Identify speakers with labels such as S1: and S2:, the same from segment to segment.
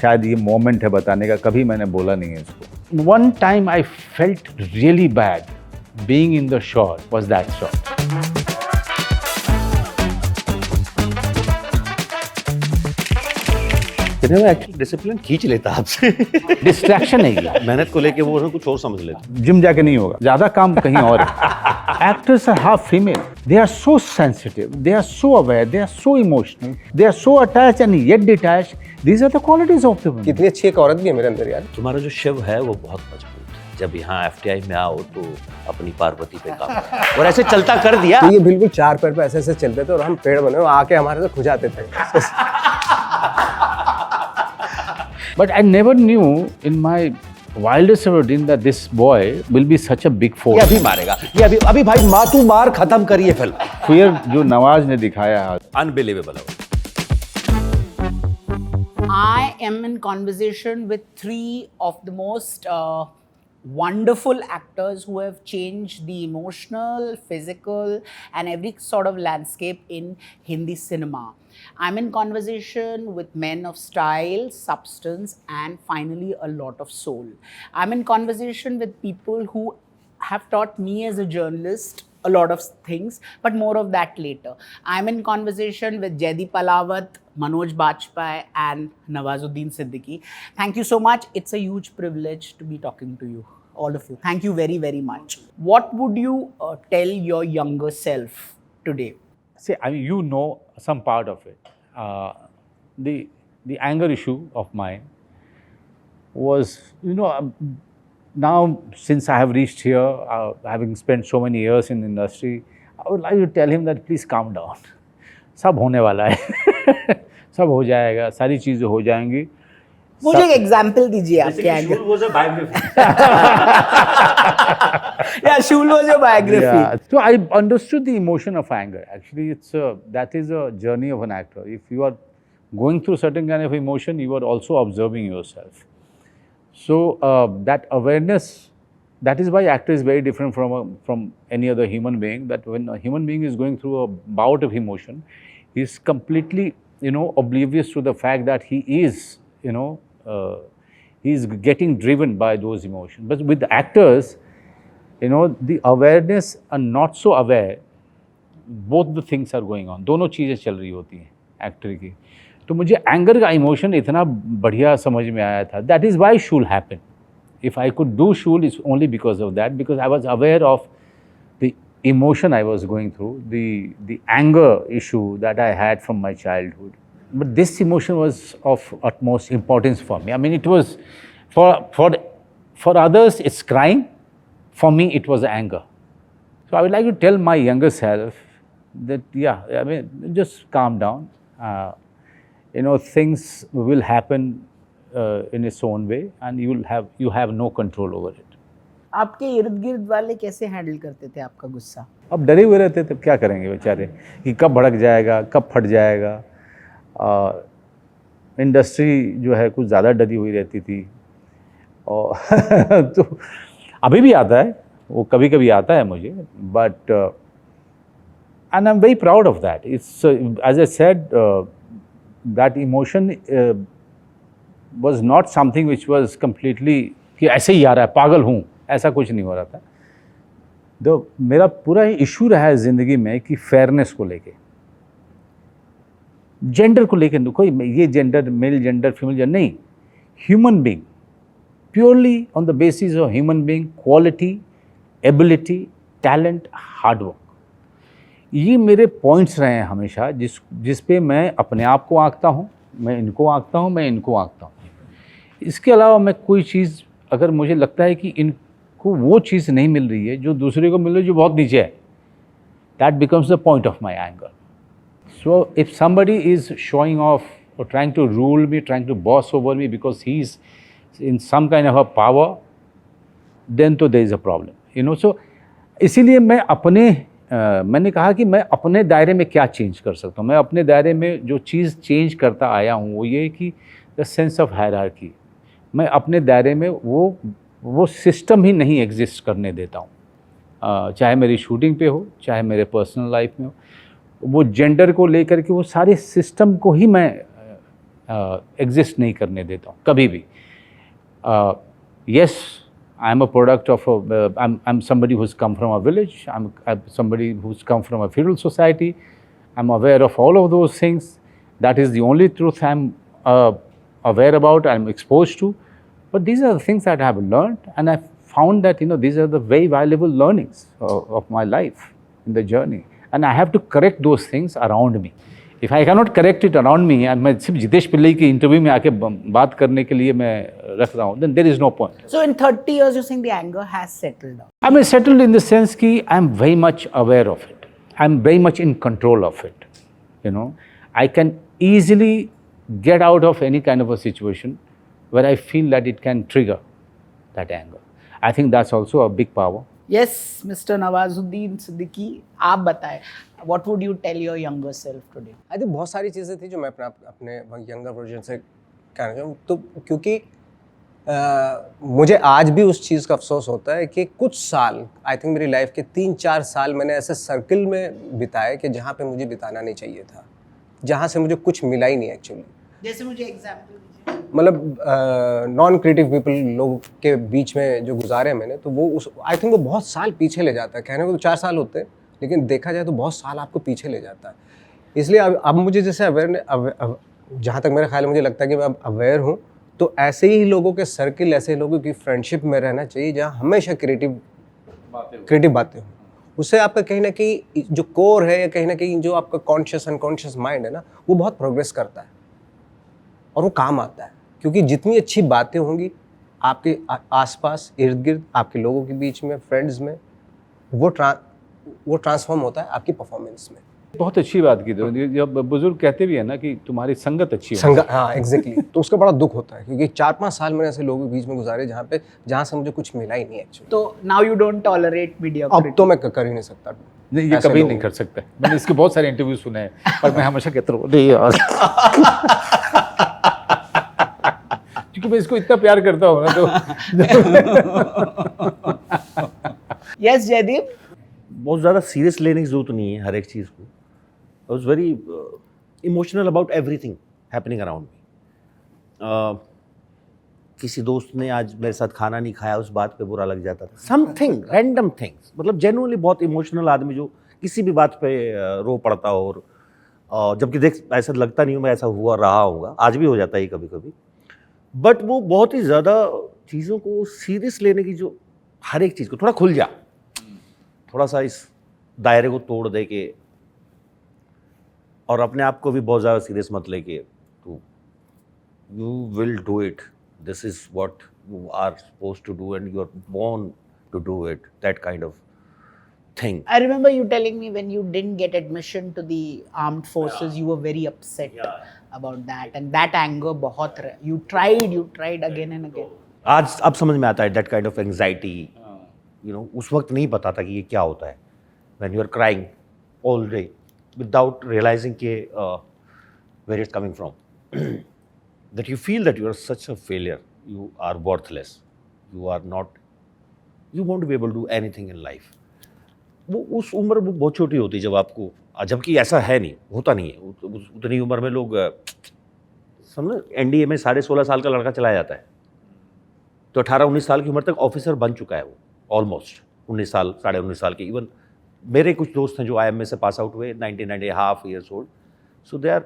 S1: शायद ये मोमेंट है बताने का, कभी मैंने बोला नहीं है इसको. One time I felt really bad being in the shot was that shot.
S2: मैं एक्चुअली डिसिप्लिन खींच लेता आपसे.
S1: डिस्ट्रैक्शन है ये.
S2: मेहनत को लेके वो कुछ और समझ लेता.
S1: जिम जाके नहीं होगा, ज्यादा काम कहीं और है. Actors are half female. They are so sensitive. They are so aware. They are so emotional. They are so attached and yet detached. These are the qualities of the women.
S3: कितनी अच्छी एक औरत भी है मेरे अंदर यार.
S2: तुम्हारा जो शिव है वो बहुत मजबूत है. जब यहाँ FTI में आओ तो अपनी पार्वती पे काम करो. और ऐसे चलता कर दिया.
S3: तो ये बिल्कुल चार पैर पे ऐसे ऐसे चलते थे और हम पेड़ बने आके हमारे से खुजाते थे.
S1: But I never knew in my wildest ever dream that this boy will be such a big force.
S2: ये अभी मारेगा. ये अभी भाई माँ तू मार खत्म करिए फिल्म.
S1: Fear जो नवाज ने दिखाया है.
S2: अनबिलीवेबल है.
S4: I am in conversation with three of the most wonderful actors who have changed the emotional, physical, and every sort of landscape in Hindi cinema. I'm in conversation with men of style, substance, and finally a lot of soul. I'm in conversation with people who have taught me as a journalist a lot of things, but more of that later. I'm in conversation with Jaideep Palawat, Manoj Bajpayee, and Nawazuddin Siddiqui. Thank you so much. It's a huge privilege to be talking to you, all of you. Thank you very, very much. What would you tell your younger self today?
S1: See, I mean, you know some part of it. The anger issue of mine was, now since I have reached here, having spent so many years in the industry, I would like to tell him that please calm down. सब होने वाला है. सब हो जाएगा, सारी चीजें हो जाएंगी.
S4: मुझे एक एग्जाम्पल दीजिए आपके anger. Yeah, Shul was your biography.
S1: Yeah. So I understood the emotion of anger. Actually, that is a journey of an actor. If you are going through certain kind of emotion, you are also observing yourself. So that awareness, that is why actor is very different from any other human being. That when a human being is going through a bout of emotion, he is completely, oblivious to the fact that he is, he is getting driven by those emotions. But with the actors, the awareness and not so aware, both the things are going on. दोनों चीज़ें चल रही होती हैं actor की. तो मुझे anger का इमोशन इतना बढ़िया समझ में आया था. That is why Shool happen. If I could do Shool is only because of that, because I was aware of the emotion I was going through, the anger issue that I had from my childhood. But this emotion was of utmost importance for me. I mean, it was for others it's crying. For me, it was anger. So I would like to tell my younger self that, just calm down. Things will happen in its own way, and you have no control over it.
S4: आपके इर्द गिर्द वाले कैसे handle करते थे आपका गुस्सा?
S1: अब डरे हुए रहते थे, क्या करेंगे बेचारे, कि कब भड़क जाएगा, कब फट जाएगा. इंडस्ट्री जो है कुछ ज़्यादा डरी हुई रहती थी. और तो अभी भी आता है वो, कभी कभी आता है मुझे. But and I am very proud of that. It's as I said, that emotion was not something which was completely कि ऐसे ही आ रहा है, पागल हूँ, ऐसा कुछ नहीं हो रहा था. तो मेरा पूरा इशू रहा है ज़िंदगी में कि फेयरनेस को लेके, जेंडर को लेके. कोई ये gender, male gender, female gender नहीं, human being, purely on the basis of human being, quality, ability, talent, hard work. ये मेरे पॉइंट्स रहे हैं हमेशा, जिस पे मैं अपने आप को आंकता हूँ, मैं इनको आंकता हूँ, मैं इनको आंकता हूँ. इसके अलावा मैं कोई चीज़, अगर मुझे लगता है कि इनको वो चीज़ नहीं मिल रही है जो दूसरे को मिल रही है, जो बहुत नीचे है, that becomes the point of my anger. So if somebody is showing off or trying to rule me, trying to boss over me because he's in some kind of a power, then तो there is a problem, So इसीलिए मैंने कहा कि मैं अपने दायरे में क्या चेंज कर सकता हूँ. मैं अपने दायरे में जो चीज़ चेंज करता आया हूँ वो ये कि द सेंस ऑफ हायरार्की. मैं अपने दायरे में वो सिस्टम ही नहीं एग्जिस्ट करने देता हूँ. चाहे मेरी शूटिंग पे हो, चाहे मेरे पर्सनल लाइफ में हो, वो जेंडर को लेकर के वो सारे सिस्टम को ही मैं एग्जिस्ट नहीं करने देता हूँ कभी भी. Yes, I am a product of I'm somebody who's come from a village. I'm somebody who's come from a feudal society. I'm aware of all of those things. That is the only truth I'm aware about, I'm exposed to. But these are the things that I have learned, and I found that these are the very valuable learnings of my life in the journey. And I have to correct those things around me. If I cannot correct it around me, and मैं सिर्फ जितेश पिल्लई की interview में आके बात करने के लिए मैं रख रहा हूँ, then there is no point.
S4: So in 30 years, you're saying the anger has settled down?
S1: I mean, settled in the sense कि I'm very much aware of it. I'm very much in control of it. I can easily get out of any kind of a situation where I feel that it can trigger that anger. I think that's also a big power.
S4: Yes, Mr. Nawazuddin Siddiqui, आप बताएं, what would you tell your younger self today?
S3: I think बहुत सारी चीज़ें थी जो मैं अपने younger version से कहना चाहूँ. तो क्योंकि मुझे आज भी उस चीज़ का अफसोस होता है कि कुछ साल, आई थिंक मेरी लाइफ के 3-4 साल मैंने ऐसे सर्कल में बिताए कि जहाँ पे मुझे बिताना नहीं चाहिए था, जहाँ से मुझे कुछ मिला ही नहीं एक्चुअली.
S4: जैसे मुझे एग्जाम्पल दीजिए.
S3: मतलब नॉन क्रिएटिव पीपल लोगों के बीच में जो गुजारे मैंने, तो वो आई थिंक वो बहुत साल पीछे ले जाता है. कहने को तो 4 साल होते हैं, लेकिन देखा जाए तो बहुत साल आपको पीछे ले जाता है. इसलिए अब मुझे जैसे जहाँ तक मेरा ख्याल है, मुझे लगता है कि मैं अब अवेयर हूँ, तो ऐसे ही लोगों के सर्कल, ऐसे लोगों की फ्रेंडशिप में रहना चाहिए जहाँ हमेशा क्रिएटिव बातें हों. उससे आपका कहीं ना कहीं जो कोर है, या कहीं ना कहीं जो आपका कॉन्शियस अनकॉन्शियस माइंड है ना, वो बहुत प्रोग्रेस करता है और वो काम आता है. क्योंकि जितनी अच्छी बातें होंगी आपके आसपास, इर्द गिर्द, आपके लोगों के बीच में, फ्रेंड्स में, वो ट्रांसफॉर्म होता है आपकी परफॉर्मेंस में.
S1: बहुत अच्छी बात की. तो जब बुजुर्ग कहते भी है ना कि तुम्हारी संगत अच्छी हो.
S3: संगत, हाँ एग्जैक्टली. तो उसका बड़ा दुख होता है, क्योंकि 4-5 साल मैंने ऐसे लोगों के बीच में गुजारे जहाँ से मुझे कुछ मिला ही नहीं एक्चुअली.
S4: तो now you don't tolerate mediocrity?
S3: अब तो मैं कर ही नहीं सकता.
S1: नहीं, ये कभी नहीं कर सकता. मैंने इसके बहुत सारे इंटरव्यू सुने हैं, पर मैं हमेशा कहता हूँ नहीं यार, क्योंकि मैं इसको इतना प्यार करता हूँ ना. तो
S4: Yes, Jaideep?
S2: बहुत ज़्यादा सीरियस लेने की जरूरत नहीं है हर एक चीज़ को. I was very emotional about everything happening around me. किसी दोस्त ने आज मेरे साथ खाना नहीं खाया, उस बात पे बुरा लग जाता था. समथिंग रैंडम थिंग्स, मतलब जेन्युइनली बहुत इमोशनल आदमी जो किसी भी बात पे रो पड़ता हो. और जबकि देख, ऐसा लगता नहीं हूँ मैं ऐसा हुआ रहा होगा, आज भी हो जाता है कभी कभी. बट वो बहुत ही ज़्यादा चीज़ों को सीरियस लेने की, जो हर एक चीज़ को थोड़ा खुल जा, थोड़ा सा इस दायरे को तोड़ दे के, और अपने आप को भी बहुत ज़्यादा सीरियस मत लेके, तो you will do it. This is what you are supposed to do and you are born to do it. That kind of thing.
S4: I remember you telling me when you didn't get admission to the armed forces, you were very upset about that, and that anger बहुत you tried again and again.
S2: आज अब समझ में आता है that kind of anxiety. उस वक्त नहीं पता था कि ये क्या होता है. When you are crying all day without realizing कि where it's coming from. That you feel that you are such a failure, you are worthless, you won't be able to do anything in life. वो उस उम्र वो बहुत छोटी होती है जब आपको, जबकि ऐसा है नहीं, होता नहीं है. उतनी उम्र में लोग समझो एनडीए में 16.5 साल का लड़का चलाया जाता है, तो 18-19 साल की उम्र तक ऑफिसर बन चुका है वो, ऑलमोस्ट 19 साल, 19.5 साल के. इवन मेरे कुछ दोस्त हैं जो IMA से पास आउट हुए 19.5 years old. So they are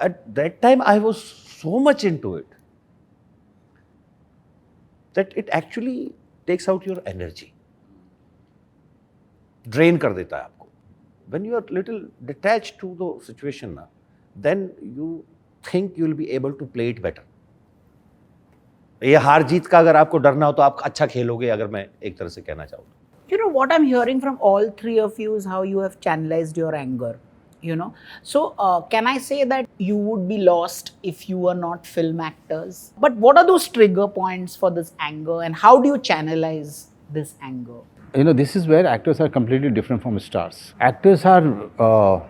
S2: at that time I was so much into it that it actually takes out your energy, drain कर देता है आपको. When you are little detached to the situation ना, then you think you will be able to play it better. ये हार जीत का अगर आपको डरना हो तो आप अच्छा खेलोगे, अगर मैं एक तरह से कहना चाहूँ.
S4: You know what I'm hearing from all three of you is how you have channelized your anger. So can I say that you would be lost if you were not film actors? But what are those trigger points for this anger, and how do you channelize this anger?
S1: This is where actors are completely different from stars. Actors are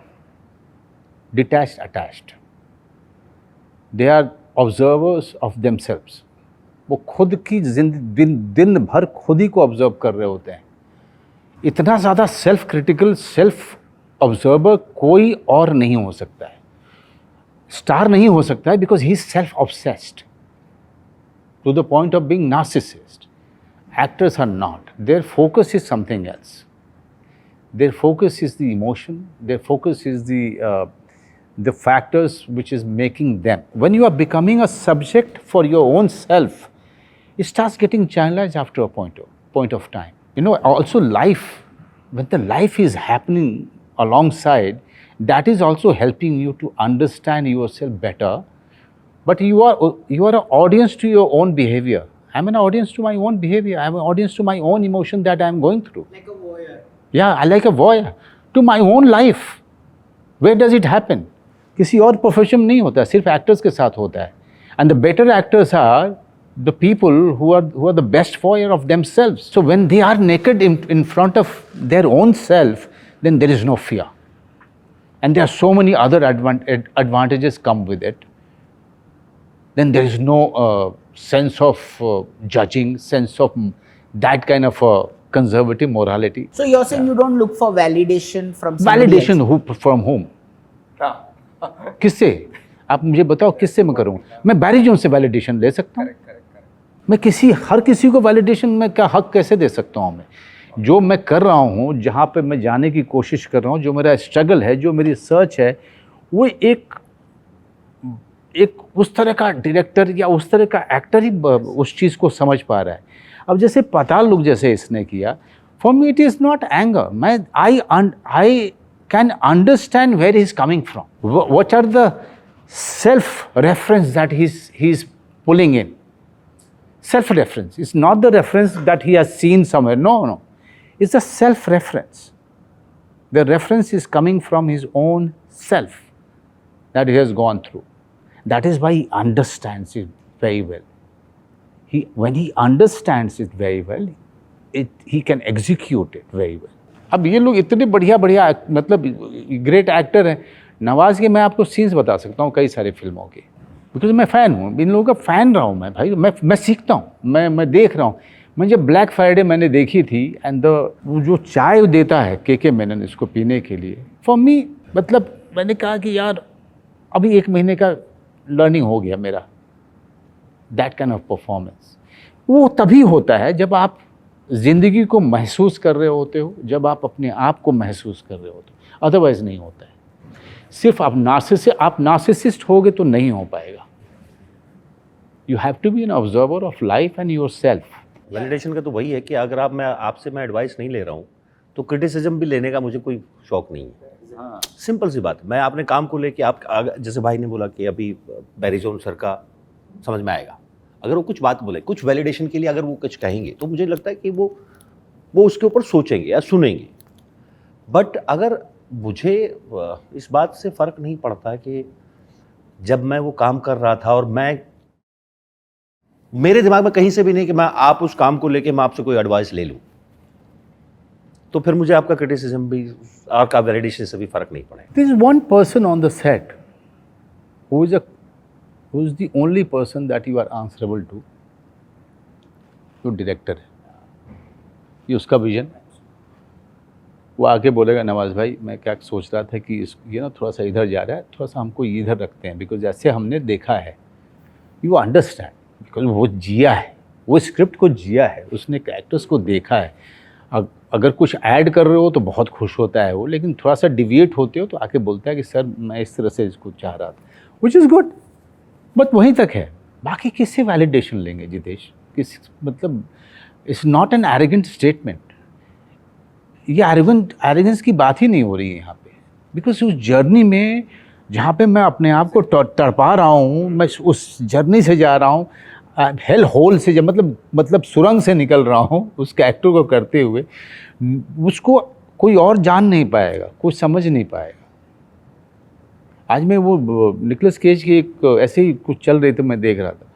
S1: detached, attached. They are observers of themselves. वो खुद की दिन भर खुद ही को observe कर रहे होते हैं. इतना ज़्यादा सेल्फ क्रिटिकल, सेल्फ ऑब्जर्वर कोई और नहीं हो सकता है. स्टार नहीं हो सकता है because he is self obsessed to the point of being narcissist. Actors are not. Their focus is something else. Their focus is the emotion. Their focus is the factors which is making them. When you are becoming a subject for your own self, it starts getting channelized after a point of time. You know, also life, when the life is happening alongside, that is also helping you to understand yourself better. But you are an audience to your own behavior. I'm an audience to my own behavior. I'm an audience to my own emotion that I'm going through.
S4: Like a voyeur.
S1: Yeah, I like a voyeur to my own life. Where does it happen? किसी और profession में नहीं होता, सिर्फ actors के साथ होता है. And the better actors are the people who are the best voyeur of themselves. So when they are naked in front of their own self, then there is no fear. And there are so many other advantages come with it. Then there is no sense of judging, sense of that kind of conservative morality.
S4: So you're saying you don't look for validation from somebody
S1: Validation
S4: else?
S1: from whom? किससे? आप मुझे बताओ किससे मैं करूँ? मैं बैरी zone से validation ले सकता हूँ? मैं हर किसी को वैलिडेशन में क्या हक कैसे दे सकता हूँ मैं? जो मैं कर रहा हूँ, जहाँ पे मैं जाने की कोशिश कर रहा हूँ, जो मेरा स्ट्रगल है, जो मेरी सर्च है, वो एक उस तरह का डायरेक्टर या उस तरह का एक्टर ही उस चीज़ को समझ पा रहा है. अब जैसे पाताल लोक जैसे इसने किया, for me it is not anger. मैं I can understand where he is coming from. What are the self reference that he is pulling in. Self reference is not the reference that he has seen somewhere. No, it's the self reference. The reference is coming from his own self that he has gone through. That is why he understands it very well. When he understands it very well, he can execute it very well. अब ये लोग इतने बढ़िया मतलब great actor हैं. नवाज के मैं आपको सीन्स बता सकता हूँ कई सारे फिल्मों के, बिकॉज मैं फ़ैन हूँ, इन लोगों का फ़ैन रहा हूँ मैं भाई. मैं सीखता हूँ, मैं देख रहा हूँ. मैं जब ब्लैक फ्राइडे मैंने देखी थी, एंड वो जो चाय देता है के मेनन इसको पीने के लिए, फॉर मी मतलब मैंने कहा कि यार अभी 1 महीने का लर्निंग हो गया मेरा. दैट काइंड ऑफ परफॉर्मेंस वो तभी होता है जब आप ज़िंदगी को महसूस कर रहे होते हो, जब आप अपने आप को महसूस कर रहे होते हो. अदरवाइज नहीं होता है. सिर्फ आप नार्सिसिस्ट होगे तो नहीं हो पाएगा. You have to be an observer of life and yourself.
S2: Validation का तो वही है कि अगर आपसे मैं एडवाइस नहीं ले रहा हूँ तो क्रिटिसिज्म भी लेने का मुझे कोई शौक नहीं है. सिंपल सी बात. मैं अपने काम को लेके जैसे भाई ने बोला कि अभी बैरी जोन सर का समझ में आएगा, अगर वो कुछ बात बोले, कुछ वैलिडेशन के लिए अगर वो कुछ कहेंगे, तो मुझे लगता है कि वो उसके ऊपर सोचेंगे या सुनेंगे. बट अगर मुझे इस बात से फ़र्क नहीं पड़ता कि जब मैं वो काम कर रहा था और मेरे दिमाग में कहीं से भी नहीं कि आप उस काम को लेके मैं आपसे कोई एडवाइस ले लूँ, तो फिर मुझे आपका क्रिटिसिज्म भी आपका वैलिडेशन से भी फर्क नहीं पड़ेगा.
S1: There is one person on the set who is the only person that you are answerable to. जो डायरेक्टर है, ये उसका विजन. वो आके बोलेगा नवाज भाई मैं क्या सोच रहा था कि ये ना थोड़ा सा इधर जा रहा है, थोड़ा सा हमको इधर रखते हैं, बिकॉज जैसे हमने देखा है. यू अंडरस्टैंड, बिकॉज वो जिया है, वो स्क्रिप्ट को जिया है, उसने कैरेक्टर्स को देखा है. अगर कुछ ऐड कर रहे हो तो बहुत खुश होता है वो, लेकिन थोड़ा सा डिविएट होते हो तो आके बोलता है कि सर मैं इस तरह से इसको चाह रहा था, विच इज़ गुड. बट वहीं तक है. बाकी किससे वैलिडेशन लेंगे जितेश? मतलब it's not an arrogant statement. ये एरोगेंस की बात ही नहीं हो रही है यहाँ पे, बिकॉज उस जर्नी में जहाँ पे मैं अपने आप को तड़पा रहा हूँ, मैं उस जर्नी से जा रहा हूँ, हेल होल से जब मतलब सुरंग से निकल रहा हूँ उस कैरेक्टर को करते हुए, उसको कोई और जान नहीं पाएगा, कोई समझ नहीं पाएगा. आज मैं वो निकोलस केज की एक ऐसे ही कुछ चल रहे थे, मैं देख रहा था,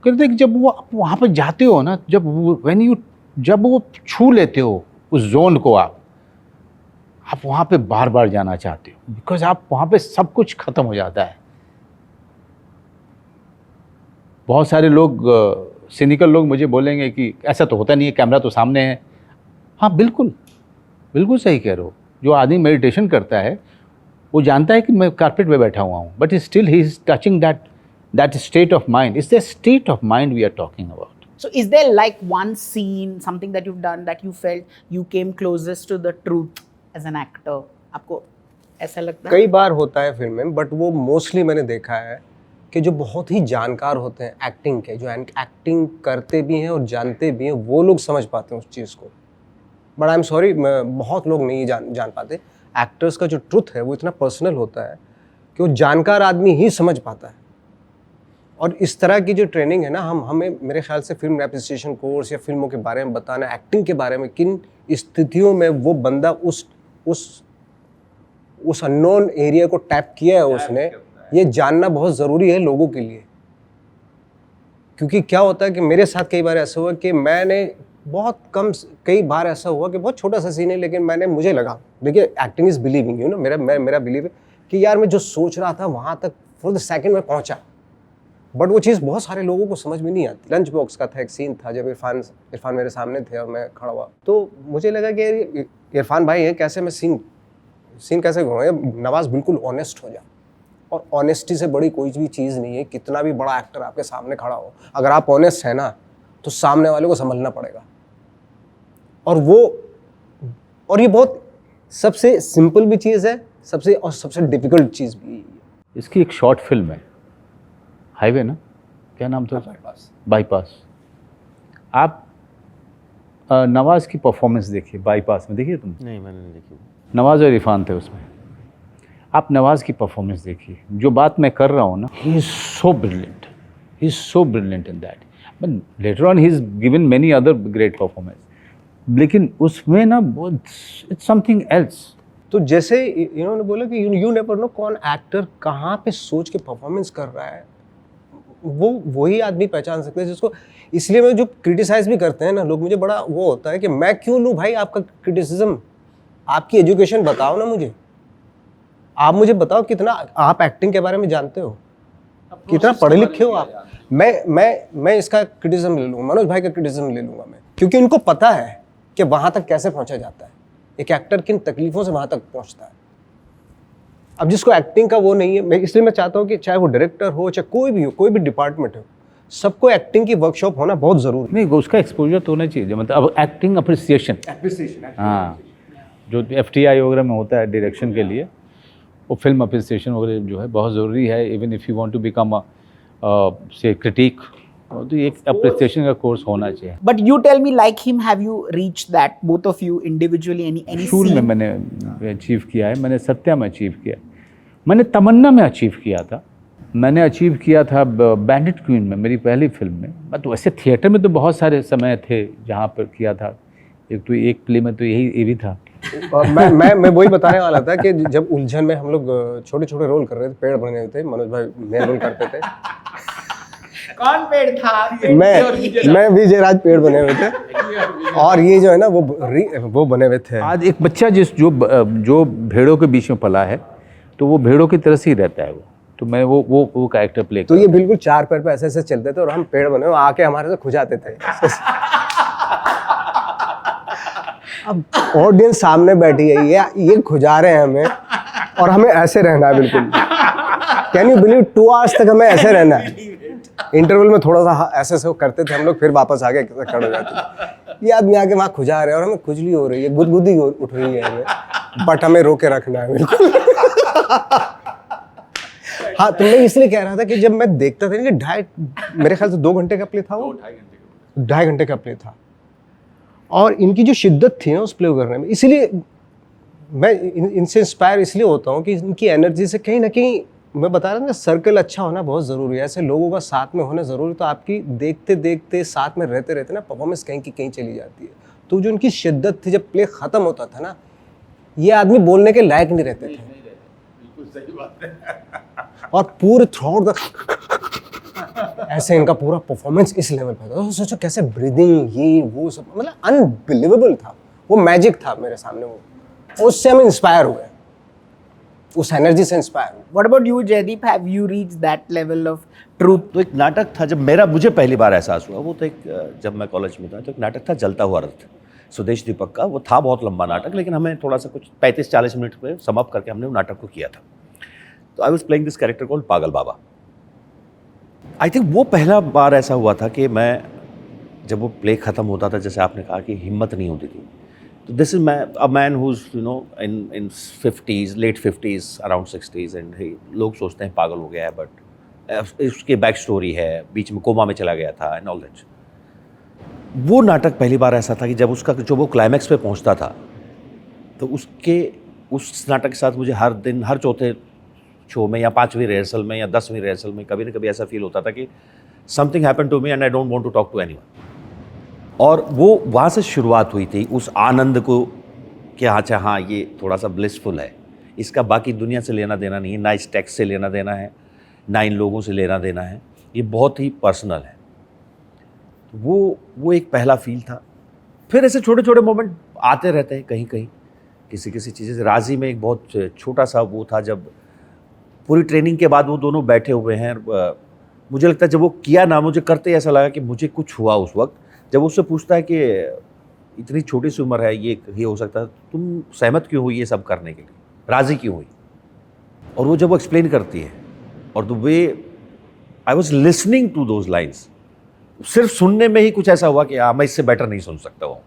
S1: कहते कि जब वो आप वहाँ पर जाते हो ना, जब वो छू लेते हो उस जोन को, आप वहाँ पे बार बार जाना चाहते हो, बिकॉज आप वहाँ पे सब कुछ ख़त्म हो जाता है. बहुत सारे लोग सिनिकल लोग मुझे बोलेंगे कि ऐसा तो होता नहीं है, कैमरा तो सामने है. हाँ बिल्कुल सही कह रहे हो. जो आदमी मेडिटेशन करता है वो जानता है कि मैं कारपेट पे बैठा हुआ हूँ, but still he is touching that state of mind. It's the state of mind we are talking about.
S4: So, is there like one scene, something that you've done that you felt you came closest to the truth as an actor? आपको ऐसा लगता है?
S3: कई बार होता है film में, but वो mostly मैंने देखा है कि जो बहुत ही जानकार होते हैं एक्टिंग के, जो एक्टिंग करते भी हैं और जानते भी हैं, वो लोग समझ पाते हैं उस चीज़ को. बट आई एम सॉरी, बहुत लोग नहीं जान पाते. एक्टर्स का जो ट्रुथ है वो इतना पर्सनल होता है कि वो जानकार आदमी ही समझ पाता है. और इस तरह की जो ट्रेनिंग है ना, हमें मेरे ख्याल से फिल्म एप्रिसिएशन कोर्स या फिल्मों के बारे में बताना, एक्टिंग के बारे में, किन स्थितियों में वो बंदा उस अननोन एरिया को टैप किया है उसने, ये जानना बहुत ज़रूरी है लोगों के लिए. क्योंकि क्या होता है कि मेरे साथ कई बार ऐसा हुआ कि कई बार ऐसा हुआ कि बहुत छोटा सा सीन है, लेकिन मुझे लगा, देखिए acting is believing, you know, मेरा बिलीव है कि यार मैं जो सोच रहा था वहाँ तक फॉर द सेकंड में पहुँचा. बट वो चीज़ बहुत सारे लोगों को समझ में नहीं आती. लंच बॉक्स का था एक सीन था, जब इरफान मेरे सामने थे और मैं खड़ा हुआ, तो मुझे लगा कि यार इरफान भाई है, कैसे मैं सीन कैसे घुमाऊँ. नवाज़ बिल्कुल ऑनेस्ट हो जा, और ऑनेस्टी से बड़ी कोई भी चीज़ नहीं है. कितना भी बड़ा एक्टर आपके सामने खड़ा हो, अगर आप ऑनेस्ट है ना, तो सामने वाले को संभलना पड़ेगा. और ये बहुत सबसे सिंपल भी चीज़ है, सबसे डिफ़िकल्ट चीज़ भी है.
S1: इसकी एक शॉर्ट फिल्म है, हाईवे ना, क्या नाम था? बाईपास. आप नवाज़ की परफॉर्मेंस देखिए बाईपास में, देखिए तुम?
S2: नहीं, मैंने नहीं देखी.
S1: नवाज़ और इरफान थे उसमें. आप नवाज़ की परफॉर्मेंस देखिए, जो बात मैं कर रहा हूँ ना, he is so brilliant in that. But later on he is given many other great performance, लेकिन उसमें ना वो इट्स समथिंग एल्स.
S3: तो जैसे इन्होंने बोला कि यू नेवर नो कौन एक्टर कहाँ पे सोच के परफॉर्मेंस कर रहा है, वही आदमी पहचान सकते हैं जिसको. इसलिए मैं जो क्रिटिसाइज भी करते हैं ना लोग, मुझे बड़ा वो होता है कि मैं क्यों लूँ भाई आपका क्रिटिसिज्म. आपकी एजुकेशन बताओ ना मुझे, आप मुझे बताओ कितना आप एक्टिंग के बारे में जानते हो, कितना पढ़े लिखे हो आप. मैं इसका क्रिटिसिज्म ले लूँगा, मनोज भाई का क्रिटिसिज्म ले लूँगा मैं, क्योंकि इनको पता है कि वहाँ तक कैसे पहुँचा जाता है, एक एक्टर किन तकलीफ़ों से वहाँ तक पहुँचता है. अब जिसको एक्टिंग का वो नहीं है, इसलिए मैं चाहता हूँ कि चाहे वो डायरेक्टर हो, चाहे कोई भी हो, कोई भी डिपार्टमेंट हो, सबको एक्टिंग की वर्कशॉप होना बहुत ज़रूरी.
S1: नहीं, उसका एक्सपोजर तो होना चाहिए, मतलब अब एक्टिंग अप्रिसिएशन. हाँ, जो FTI वगैरह में होता है डायरेक्शन के लिए, वो फिल्म अप्रिसिएशन वगैरह जो है बहुत ज़रूरी है. Even if you want to become से क्रिटिक, तो एक अप्रिसिएशन का कोर्स होना चाहिए.
S4: But you tell me, like him, have you reached that, both of you individually, any
S1: शूल में
S4: scene?
S1: मैंने अचीव किया है, मैंने सत्या में अचीव किया, मैंने तमन्ना में अचीव किया था, मैंने अचीव किया था बैंडिट क्वीन में, मेरी पहली फिल्म में. तो वैसे थिएटर में तो बहुत सारे समय थे जहाँ पर किया था. एक प्ले में तो ये भी था.
S3: मैं वही बताने वाला था कि जब उलझन में हम लोग छोटे छोटे रोल कर रहे थे, पेड़ बने हुए थे, मनोज भाई मेन रोल करते थे.
S4: कौन पेड़ था?
S3: मैं विजय राज पेड़ बने हुए थे, और ये जो है ना वो बने हुए थे.
S1: आज एक बच्चा जो भेड़ों के बीच में पला है, तो वो भेड़ों की तरह से ही रहता है वो. तो मैं वो कैरेक्टर प्ले.
S3: तो ये बिल्कुल चार पैर पे ऐसे चलते थे और हम पेड़ बने हुए आके हमारे से खुजाते थे. अब ऑडियंस सामने बैठी है, ये खुजा रहे हैं हमें, और हमें ऐसे रहना है बिल्कुल. कैन यू बिलीव 2 आवर्स तक हमें ऐसे रहना है. इंटरवल में थोड़ा सा ऐसे करते थे हम लोग, फिर वापस आके खड़े हो जाते थे. ये आदमी आके वहाँ खुजा रहे हैं और हमें खुजली हो रही है, गुदगुदी उठ रही है हमें, बट हमें रोके रखना है बिल्कुल. हाँ, तो मैं इसलिए कह रहा था कि जब मैं देखता था कि मेरे ख्याल से 2 घंटे का प्ले था, वो 2.5 घंटे का प्ले था, और इनकी जो शिद्दत थी ना उस प्ले करने में, इसीलिए मैं इनसे इंस्पायर इसलिए होता हूँ कि इनकी एनर्जी से कहीं ना कहीं, मैं बता रहा था ना, सर्कल अच्छा होना बहुत ज़रूरी है, ऐसे लोगों का साथ में होना ज़रूरी. तो आपकी देखते देखते साथ में रहते रहते ना परफॉर्मेंस कहीं की कहीं चली जाती है. तो जो उनकी शिद्दत थी, जब प्ले ख़त्म होता था ना, ये आदमी बोलने के लायक नहीं रहते थे. सही बात है. और पूरे थ्रू ऐसे इनका पूरा परफॉर्मेंस इस लेवल पे था. तो सोचो कैसे ब्रीदिंग, ये वो सब, मतलब अनबिलीवेबल था. वो मैजिक था मेरे सामने. वो उससे हम इंस्पायर हुए, उस एनर्जी से इंस्पायर हुए.
S4: What about you, Jaideep? Have you reached that level of truth?
S2: तो एक नाटक था, जब मुझे पहली बार एहसास हुआ, वो तो जब मैं कॉलेज में था, तो एक नाटक था जलता हुआ रथ. सुदेश दीपक का। वो था बहुत लंबा नाटक, लेकिन हमें थोड़ा सा कुछ 35-40 मिनट पे समाप्त करके हमने वो नाटक को किया था। तो I was playing this character called पागल बाबा। आई थिंक वो पहला बार ऐसा हुआ था कि मैं, जब वो प्ले ख़त्म होता था, जैसे आपने कहा कि हिम्मत नहीं होती थी, तो this is a man who is you know in 50s, late 50s, around 60s, and लोग सोचते हैं पागल हो गया है, बट उसकी बैक स्टोरी है, बीच में कोमा में चला गया था एंड ऑल दैट। वो नाटक पहली बार ऐसा था कि जब वो क्लाइमैक्स पे पहुंचता था, तो उस नाटक के साथ मुझे हर दिन, हर चौथे शो में या 5वीं रिहर्सल में या 10वीं रिहर्सल में कभी ना कभी ऐसा फील होता था कि something happen to me and I don't want to talk to anyone. और वो वहाँ से शुरुआत हुई थी उस आनंद को कि अच्छा हाँ, ये थोड़ा सा ब्लिसफुल है, इसका बाकी दुनिया से लेना देना नहीं है, ना इस टेक्स्ट से लेना देना है, ना इन लोगों से लेना देना है, ये बहुत ही पर्सनल है। तो वो एक पहला फील था। फिर ऐसे छोटे छोटे मोमेंट आते रहते हैं कहीं कहीं, किसी चीज़ें से। राजी में एक बहुत छोटा सा वो था, जब पूरी ट्रेनिंग के बाद वो दोनों बैठे हुए हैं, मुझे लगता है जब वो किया ना, मुझे करते ऐसा लगा कि मुझे कुछ हुआ उस वक्त। जब उससे पूछता है कि इतनी छोटी सी उम्र है, ये हो सकता है, तुम सहमत क्यों हुई ये सब करने के लिए, राज़ी क्यों हुई? और वो जब वो एक्सप्लेन करती है, और the way I was listening to those lines, सिर्फ सुनने में ही कुछ ऐसा हुआ कि हाँ, मैं इससे बेटर नहीं सुन सकता हूँ।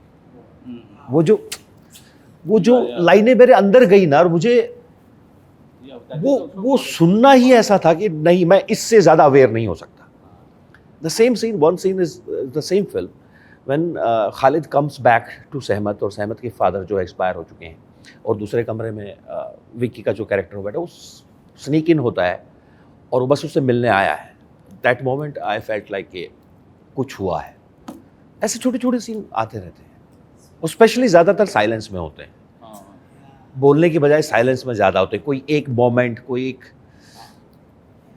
S2: वो जो लाइनें मेरे अंदर गई ना, और मुझे वो सुनना ही ऐसा था कि नहीं, मैं इससे ज़्यादा अवेयर नहीं हो सकता। The same scene, one scene is the same film, when Khalid comes back to Sehmat, और सहमत के फादर जो एक्सपायर हो चुके हैं, और दूसरे कमरे में विक्की का जो कैरेक्टर हो बैठा, वो स्नीक इन होता है और वो बस उससे मिलने आया है। That moment I felt like कुछ हुआ है। ऐसे छोटे छोटे सीन आते रहते हैं, और स्पेशली ज़्यादातर साइलेंस में होते हैं, बोलने की बजाय साइलेंस में ज़्यादा होते हैं। कोई एक मोमेंट, कोई एक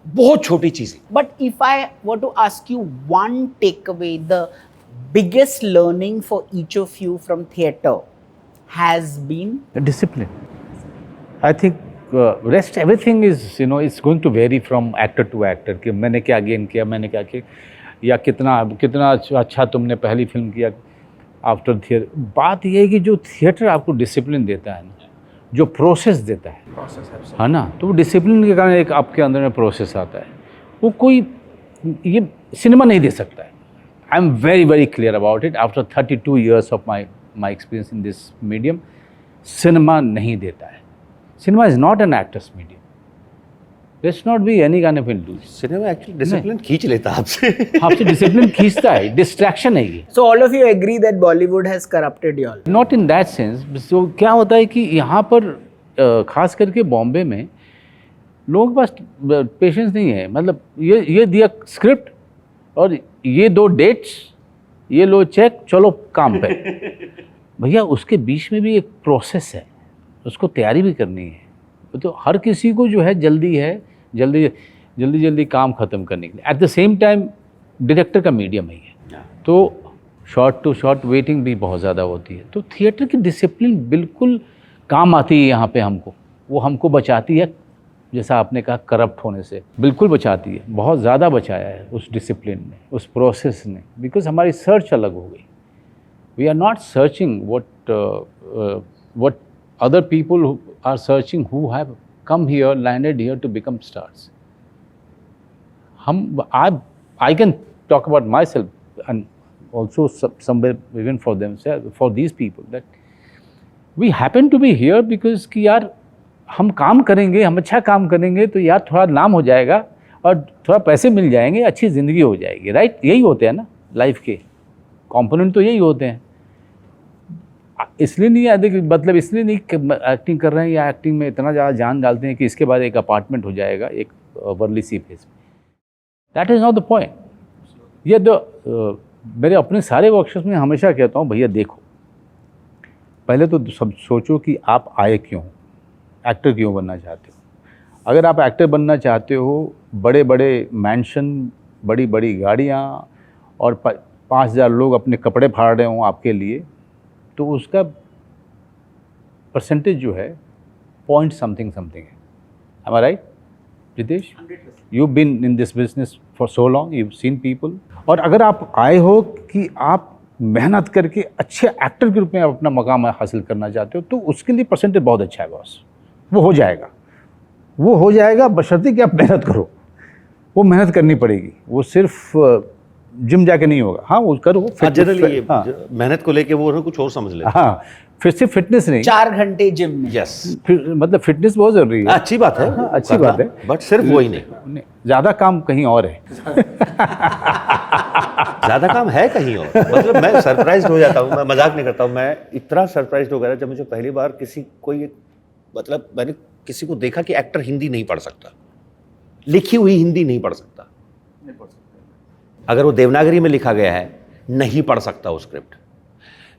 S2: बहुत छोटी चीज़।
S4: But if I were to ask you one takeaway, the biggest learning for each of you from theatre has been?
S1: Discipline. I think rest everything is, it's going to vary from actor to actor, कि मैंने क्या gain किया, मैंने क्या किया, या कितना अच्छा तुमने पहली फिल्म किया आफ्टर थिएटर। बात यह है कि जो थिएटर आपको डिसिप्लिन देता है ना, जो प्रोसेस देता है ना, तो वो डिसिप्लिन के कारण एक आपके अंदर में प्रोसेस आता है, वो कोई ये सिनेमा नहीं दे सकता है। आई am very very clear about it. After 32 years of my experience in this medium, cinema नहीं देता है। Cinema is not an actors medium. Let's not be any kind of indulge.
S2: Cinema actually discipline खींच लेता है
S1: आपसे discipline खींचता है, distraction है ये।
S4: So all of you agree that Bollywood has corrupted you all?
S1: Not in that sense. तो क्या होता है कि यहाँ पर खास करके बॉम्बे में लोगों के पास पेशेंस नहीं है। मतलब ये दिया स्क्रिप्ट और ये 2 डेट्स, ये लो चेक, चलो काम पे। भैया उसके बीच में भी एक प्रोसेस है, उसको तैयारी भी करनी है। तो हर किसी को जो है जल्दी है, जल्दी काम ख़त्म करने के लिए। At the same time director का मीडियम है ये, तो शॉर्ट टू शॉर्ट वेटिंग भी बहुत ज़्यादा होती है। तो थिएटर की डिसिप्लिन बिल्कुल काम आती है यहाँ पे हमको। वो हमको बचाती है, जैसा आपने कहा करप्ट होने से, बिल्कुल बचाती है। बहुत ज़्यादा बचाया है उस डिसिप्लिन ने, उस प्रोसेस ने, बिकॉज हमारी सर्च अलग हो गई। We are not searching what other people who are searching, who have come here, landed here to become stars. I can talk about myself and also somewhere even for themselves, for these people, that we happen to be here because कि यार हम काम करेंगे, हम अच्छा काम करेंगे तो यार थोड़ा नाम हो जाएगा और थोड़ा पैसे मिल जाएंगे, अच्छी ज़िंदगी हो जाएगी, राइट? यही होते हैं ना लाइफ के कंपोनेंट, तो यही होते हैं। इसलिए नहीं आते, मतलब इसलिए नहीं एक्टिंग कर रहे हैं या एक्टिंग में इतना ज़्यादा जान डालते हैं कि इसके बाद एक अपार्टमेंट हो जाएगा एक वर्ली सी फेस में। That is not the point. ये मेरे अपने सारे वर्कशॉप्स में हमेशा कहता हूँ, भैया देखो, पहले तो सब सोचो कि आप आए क्यों, एक्टर क्यों बनना चाहते हो। अगर आप एक्टर बनना चाहते हो, बड़े बड़े मैंशन, बड़ी बड़ी गाड़ियाँ और 5,000 लोग अपने कपड़े फाड़ रहे हों आपके लिए, तो उसका परसेंटेज जो है पॉइंट समथिंग है। Am I right, Jitesh? 100%. You've been in this business for so long, you've seen people. और अगर आप आए हो कि आप मेहनत करके अच्छे एक्टर के रूप में आप अपना मकाम हासिल करना चाहते हो तो उसके लिए परसेंटेज बहुत अच्छा है बॉस, वो हो जाएगा, वो हो जाएगा, बशर्ते कि आप मेहनत करो। वो मेहनत करनी पड़ेगी, वो सिर्फ जिम जाके नहीं होगा। हाँ वो करो
S2: जनरली ये
S1: हाँ
S2: मेहनत को लेके वो ना कुछ और समझ लेते
S1: हाँ, फिर सिर्फ फिटनेस नहीं,
S4: 4 घंटे जिम में।
S2: यस
S1: फिर मतलब फिटनेस बहुत जरूरी है।
S2: अच्छी बात है,
S1: हाँ, अच्छी बात है,
S2: बट सिर्फ वही नहीं,
S1: नहीं, ज़्यादा काम कहीं और है।
S2: ज्यादा काम है कहीं और। मतलब मैं सरप्राइज हो जाता हूँ, मैं मजाक नहीं करता हूँ, मैं इतना सरप्राइज हो गया जब मुझे पहली बार किसी कोई मतलब मैंने किसी को देखा कि एक्टर हिंदी नहीं पढ़ सकता, लिखी हुई हिंदी नहीं पढ़ सकता। अगर वो देवनागरी में लिखा गया है नहीं पढ़ सकता वो स्क्रिप्ट।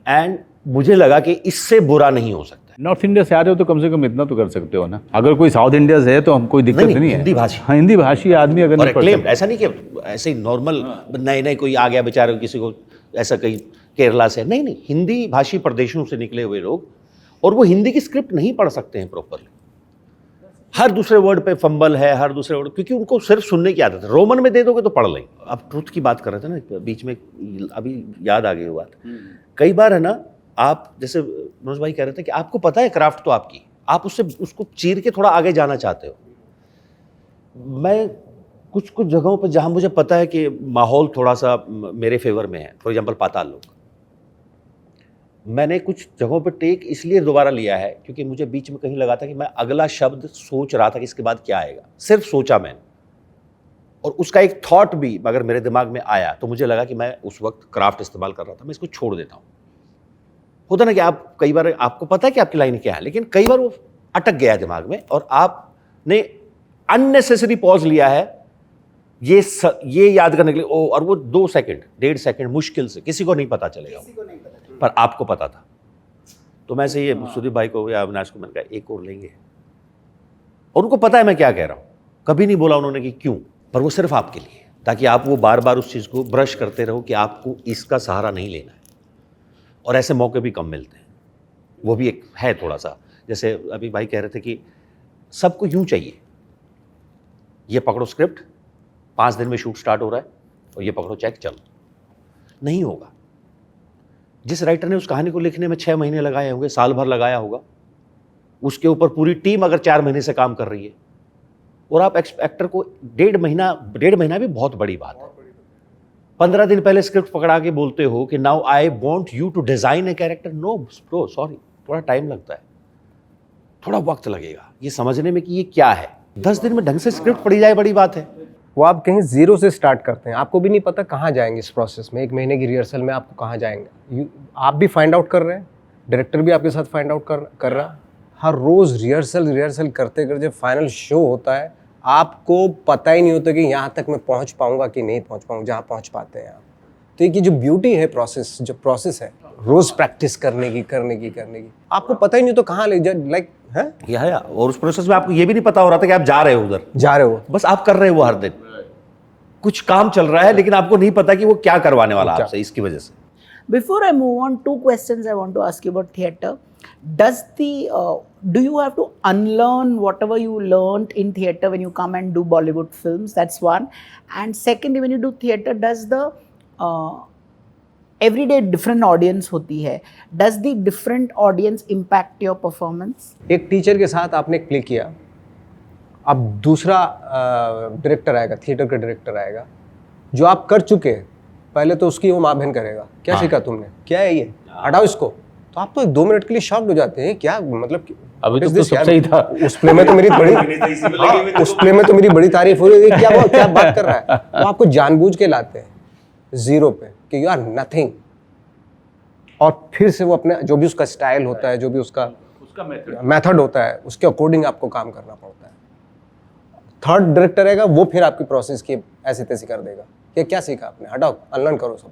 S2: एंड मुझे लगा कि इससे बुरा नहीं हो सकता।
S1: नॉर्थ इंडिया से आ रहे हो तो कम से कम इतना तो कर सकते हो ना। अगर कोई साउथ इंडिया से है तो हम कोई दिक्कत
S2: नहीं,
S1: नहीं है।
S2: हिंदी भाषी।
S1: हाँ, हिंदी भाषी आदमी अगर
S2: और
S1: नहीं पढ़
S2: acclaimed,
S1: सकता,
S2: ऐसा नहीं कि ऐसे ही नॉर्मल नए नए कोई आ गया बेचारे, किसी को ऐसा कहीं केरला से, नहीं नहीं, हिंदी भाषी प्रदेशों से निकले हुए लोग, और वो हिंदी की स्क्रिप्ट नहीं पढ़ सकते हैं प्रॉपरली। हर दूसरे वर्ड पे फंबल है, हर दूसरे वर्ड, क्योंकि उनको सिर्फ सुनने की आदत है। रोमन में दे दोगे तो पढ़ लेंगे। आप ट्रुथ की बात कर रहे थे ना बीच में, अभी याद आ गई वो बात। कई बार है ना, आप जैसे मनोज भाई कह रहे थे कि आपको पता है क्राफ्ट तो आपकी, आप उसको चीर के थोड़ा आगे जाना चाहते हो। मैं कुछ कुछ जगहों पर जहां मुझे पता है कि माहौल थोड़ा सा मेरे फेवर में है, फॉर एग्जाम्पल पाताल लोक, मैंने कुछ जगहों पर टेक इसलिए दोबारा लिया है क्योंकि मुझे बीच में कहीं लगा था कि मैं अगला शब्द सोच रहा था कि इसके बाद क्या आएगा, सिर्फ सोचा मैंने, और उसका एक थॉट भी अगर मेरे दिमाग में आया तो मुझे लगा कि मैं उस वक्त क्राफ्ट इस्तेमाल कर रहा था, मैं इसको छोड़ देता हूँ। होता ना कि आप कई बार आपको पता है कि आपकी लाइन क्या है, लेकिन कई बार वो अटक गया दिमाग में और आपने अननेसेसरी पॉज लिया है ये याद करने के लिए, और वो 2 सेकंड 1.5 सेकंड मुश्किल से, किसी को नहीं पता चलेगा, पर आपको पता था। तो मैं से ये सुदीप भाई को या अविनाश को मैंने कहा एक और लेंगे, और उनको पता है मैं क्या कह रहा हूँ, कभी नहीं बोला उन्होंने कि क्यों, पर वो सिर्फ आपके लिए, ताकि आप वो बार बार उस चीज़ को ब्रश करते रहो कि आपको इसका सहारा नहीं लेना है। और ऐसे मौके भी कम मिलते हैं, वो भी एक है थोड़ा सा। जैसे अभी भाई कह रहे थे कि सबको यूं चाहिए, ये पकड़ो स्क्रिप्ट, 5 दिन में शूट स्टार्ट हो रहा है, और ये पकड़ो चेक, चलो। नहीं होगा। जिस राइटर ने उस कहानी को लिखने में 6 महीने लगाए होंगे, साल भर लगाया होगा, उसके ऊपर पूरी टीम अगर 4 महीने से काम कर रही है, और आप एक्टर को 1.5 महीना भी बहुत बड़ी बात है। 15 दिन पहले स्क्रिप्ट पकड़ा के बोलते हो कि now I want you to design a character, no bro sorry, थोड़ा टाइम लगता है, थोड़ा वक्त लगेगा ये समझने में कि ये क्या है। 10 दिन में ढंग से स्क्रिप्ट पढ़ी जाए बड़ी बात है।
S3: वो आप कहीं जीरो से स्टार्ट करते हैं, आपको भी नहीं पता कहाँ जाएंगे इस प्रोसेस में। 1 महीने की रिहर्सल में आपको कहाँ जाएंगे, आप भी फाइंड आउट कर रहे हैं, डायरेक्टर भी आपके साथ फाइंड आउट कर रहा है। हर रोज़ रिहर्सल करते करते जब फाइनल शो होता है, आपको पता ही नहीं होता कि यहाँ तक मैं पहुँच पाऊँगा कि नहीं पहुँच पाऊँगा, जहाँ पहुँच पाते हैं आप। तो ये जो ब्यूटी है प्रोसेस, जो प्रोसेस है रोज़ प्रैक्टिस करने की, आपको पता ही नहीं तो कहाँ ले लाइक है
S2: या और उस प्रोसेस में आपको ये भी नहीं पता हो रहा था कि आप जा रहे हो उधर,
S3: जा रहे हो,
S2: बस आप कर रहे हो। हर दिन कुछ काम चल रहा है, लेकिन आपको नहीं पता कि वो क्या करवाने वाला आपसे, इसकी वजह से।
S4: Before I move on, 2 questions I want to ask you about theatre. Do you have to unlearn whatever you learned in theatre when you come and do Bollywood films? That's one. And secondly, when you do theatre, does the everyday different audience होती है, does the different audience impact your performance?
S3: एक teacher के साथ आपने एक play किया, अब दूसरा डायरेक्टर आएगा, थिएटर का डायरेक्टर आएगा, जो आप कर चुके हैं पहले, तो उसकी वो माँ बहन करेगा, क्या सीखा तुमने, क्या है ये, हटाओ इसको। तो आप तो 2 मिनट के लिए शॉक्ड हो जाते हैं, क्या मतलब
S1: अभी तो सब सही था।
S3: उस प्ले में तो मेरी बड़ी तारीफ हो रही है, क्या बात कर रहा है। वो आपको जानबूझ के लाते हैं जीरो पे कि यू आर नथिंग, और फिर से वो अपने जो भी उसका स्टाइल होता है, जो भी उसका मेथड होता है, उसके अकॉर्डिंग आपको काम करना पड़ता है। थर्ड डायरेक्टर रहेगा, वो फिर आपकी प्रोसेस की ऐसे तैसे कर देगा कि क्या सीखा आपने, हटाओ, अनलर्न करो सब।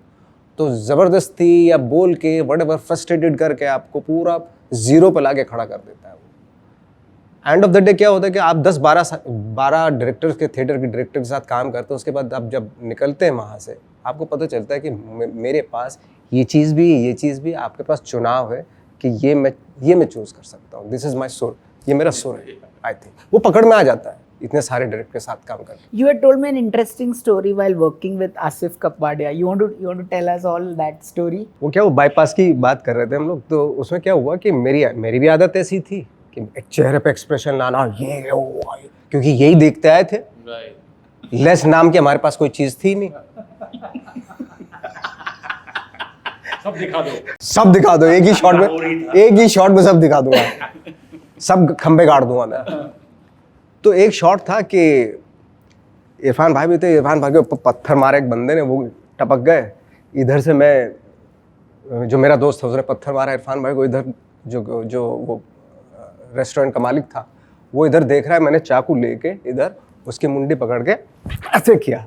S3: तो ज़बरदस्ती या बोल के व्हाटएवर फ्रस्ट्रेटेड करके आपको पूरा जीरो पे लाके खड़ा कर देता है वो। एंड ऑफ द डे क्या होता है कि आप 10-12 डायरेक्टर्स के, थिएटर के डायरेक्टर के साथ काम करते हैं, उसके बाद आप जब निकलते हैं वहाँ से, आपको पता चलता है कि मेरे पास ये चीज़ भी, आपके पास चुनाव है कि ये मैं चूज़ कर सकता हूँ, दिस इज़ माई सुर, ये मेरा सुर है। आई थिंक वो पकड़ में आ जाता है। इतने सारे डायरेक्टर के साथ काम करना।
S4: You had told me an interesting story while working with Asif Kapadia. You want to tell us all that story?
S3: वो क्या, वो बाईपास की बात कर रहे थे हम लोग, तो उसमें क्या हुआ कि मेरी भी आदत ऐसी थी कि एक चेहरे पे एक्सप्रेशन लाना, ये वो, क्योंकि यही देखते आए थे। लेस नाम की हमारे पास कोई चीज़ थी नहीं। सब दिखा दो एक ही शॉट में सब दिखा दूंगा, सब खंबे गाड़ दूंगा मैं। तो एक शॉट था कि इरफान भाई भी थे, इरफान भाई के ऊपर पत्थर मारे एक बंदे ने, वो टपक गए। इधर से मैं, जो मेरा दोस्त था उसने पत्थर मारा इरफान भाई को। इधर जो वो रेस्टोरेंट का मालिक था वो इधर देख रहा है, मैंने चाकू लेके इधर उसकी मुंडी पकड़ के ऐसे किया।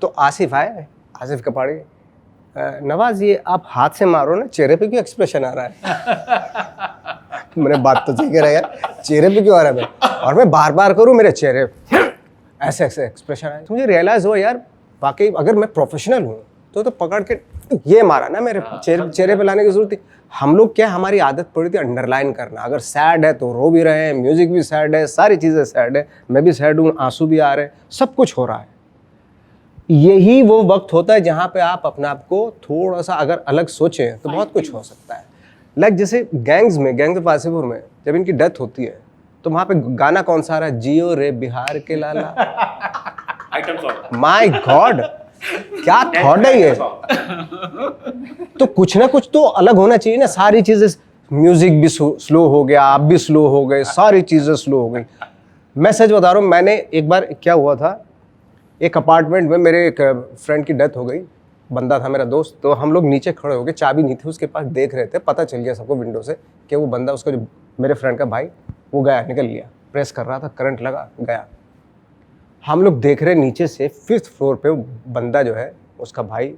S3: तो आसिफ आए, आसिफ कपाड़ी, नवाज ये आप हाथ से मारो ना, चेहरे पे क्यों एक्सप्रेशन आ रहा है? मैंने बात तो सही कह रहा यार, चेहरे पे क्यों आ रहा है मैं? और मैं बार बार करूँ मेरे चेहरे ऐसे ऐसे एक्सप्रेशन आए। तो मुझे रियलाइज हुआ यार वाकई अगर मैं प्रोफेशनल हूँ तो पकड़ के ये मारा ना, मेरे चेहरे पे लाने की जरूरत थी। हम लोग क्या, हमारी आदत पड़ी थी अंडरलाइन करना। अगर सैड है तो रो भी रहे हैं, म्यूजिक भी सैड है, सारी चीज़ें सैड है, मैं भी सैड हूँ, आंसू भी आ रहे हैं, सब कुछ हो रहा है। यही वो वक्त होता है जहाँ पे आप अपने आप को थोड़ा सा अगर अलग सोचें तो बहुत कुछ हो सकता है। लाइक जैसे गैंग्स ऑफ वासेपुर में जब इनकी डेथ होती है तो वहाँ पे गाना कौन सा आ रहा है? जियो रे बिहार के लाला। माय गॉड, क्या थॉट है ये? तो कुछ ना कुछ तो अलग होना चाहिए ना। सारी चीजें, म्यूजिक भी स्लो हो गया, आप भी स्लो हो गए, सारी चीजें स्लो हो गई। मैं सच बता रहा हूँ, मैंने एक बार क्या हुआ था, एक अपार्टमेंट में मेरे एक फ्रेंड की डेथ हो गई, बंदा था मेरा दोस्त। तो हम लोग नीचे खड़े हो गए, चाबी नहीं थी उसके पास, देख रहे थे। पता चल गया सबको विंडो से कि वो बंदा, उसका जो मेरे फ्रेंड का भाई, वो गया, निकल लिया। प्रेस कर रहा था, करंट लगा, गया। हम लोग देख रहे नीचे से 5th फ्लोर पे वो बंदा जो है, उसका भाई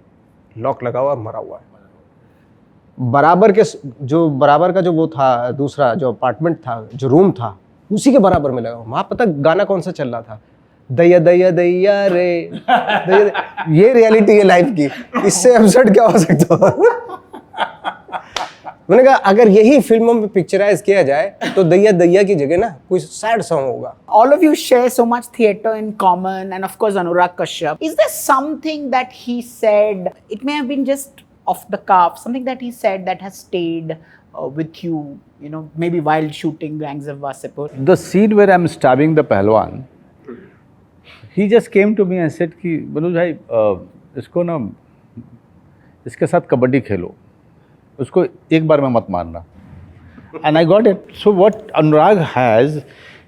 S3: लॉक लगा हुआ, मरा हुआ है। बराबर का जो वो था, दूसरा जो अपार्टमेंट था, जो रूम था, उसी के बराबर में लगा। वहाँ पता गाना कौन सा चल रहा था? दैया दैया दैया रे दैया। ये रियलिटी है लाइफ की, इससे एब्सर्ड क्या हो सकता है? मैंने कहा अगर यही फिल्मों में पिक्चराइज किया जाए तो दैया दैया की जगह ना कोई सैड सॉन्ग होगा।
S4: All of you share so much theatre in common, and of course Anurag Kashyap. Is there something that he said, it may have been just off the cuff, something that he said that has stayed with you, you know, maybe while shooting Gangs of Wasipur?
S1: The scene where I'm stabbing the पहलवान, he just came to me and said कि मनोज भाई इसको ना, इसके साथ कबड्डी खेलो, उसको एक बार में मत मारना। And I got it. So what Anurag has,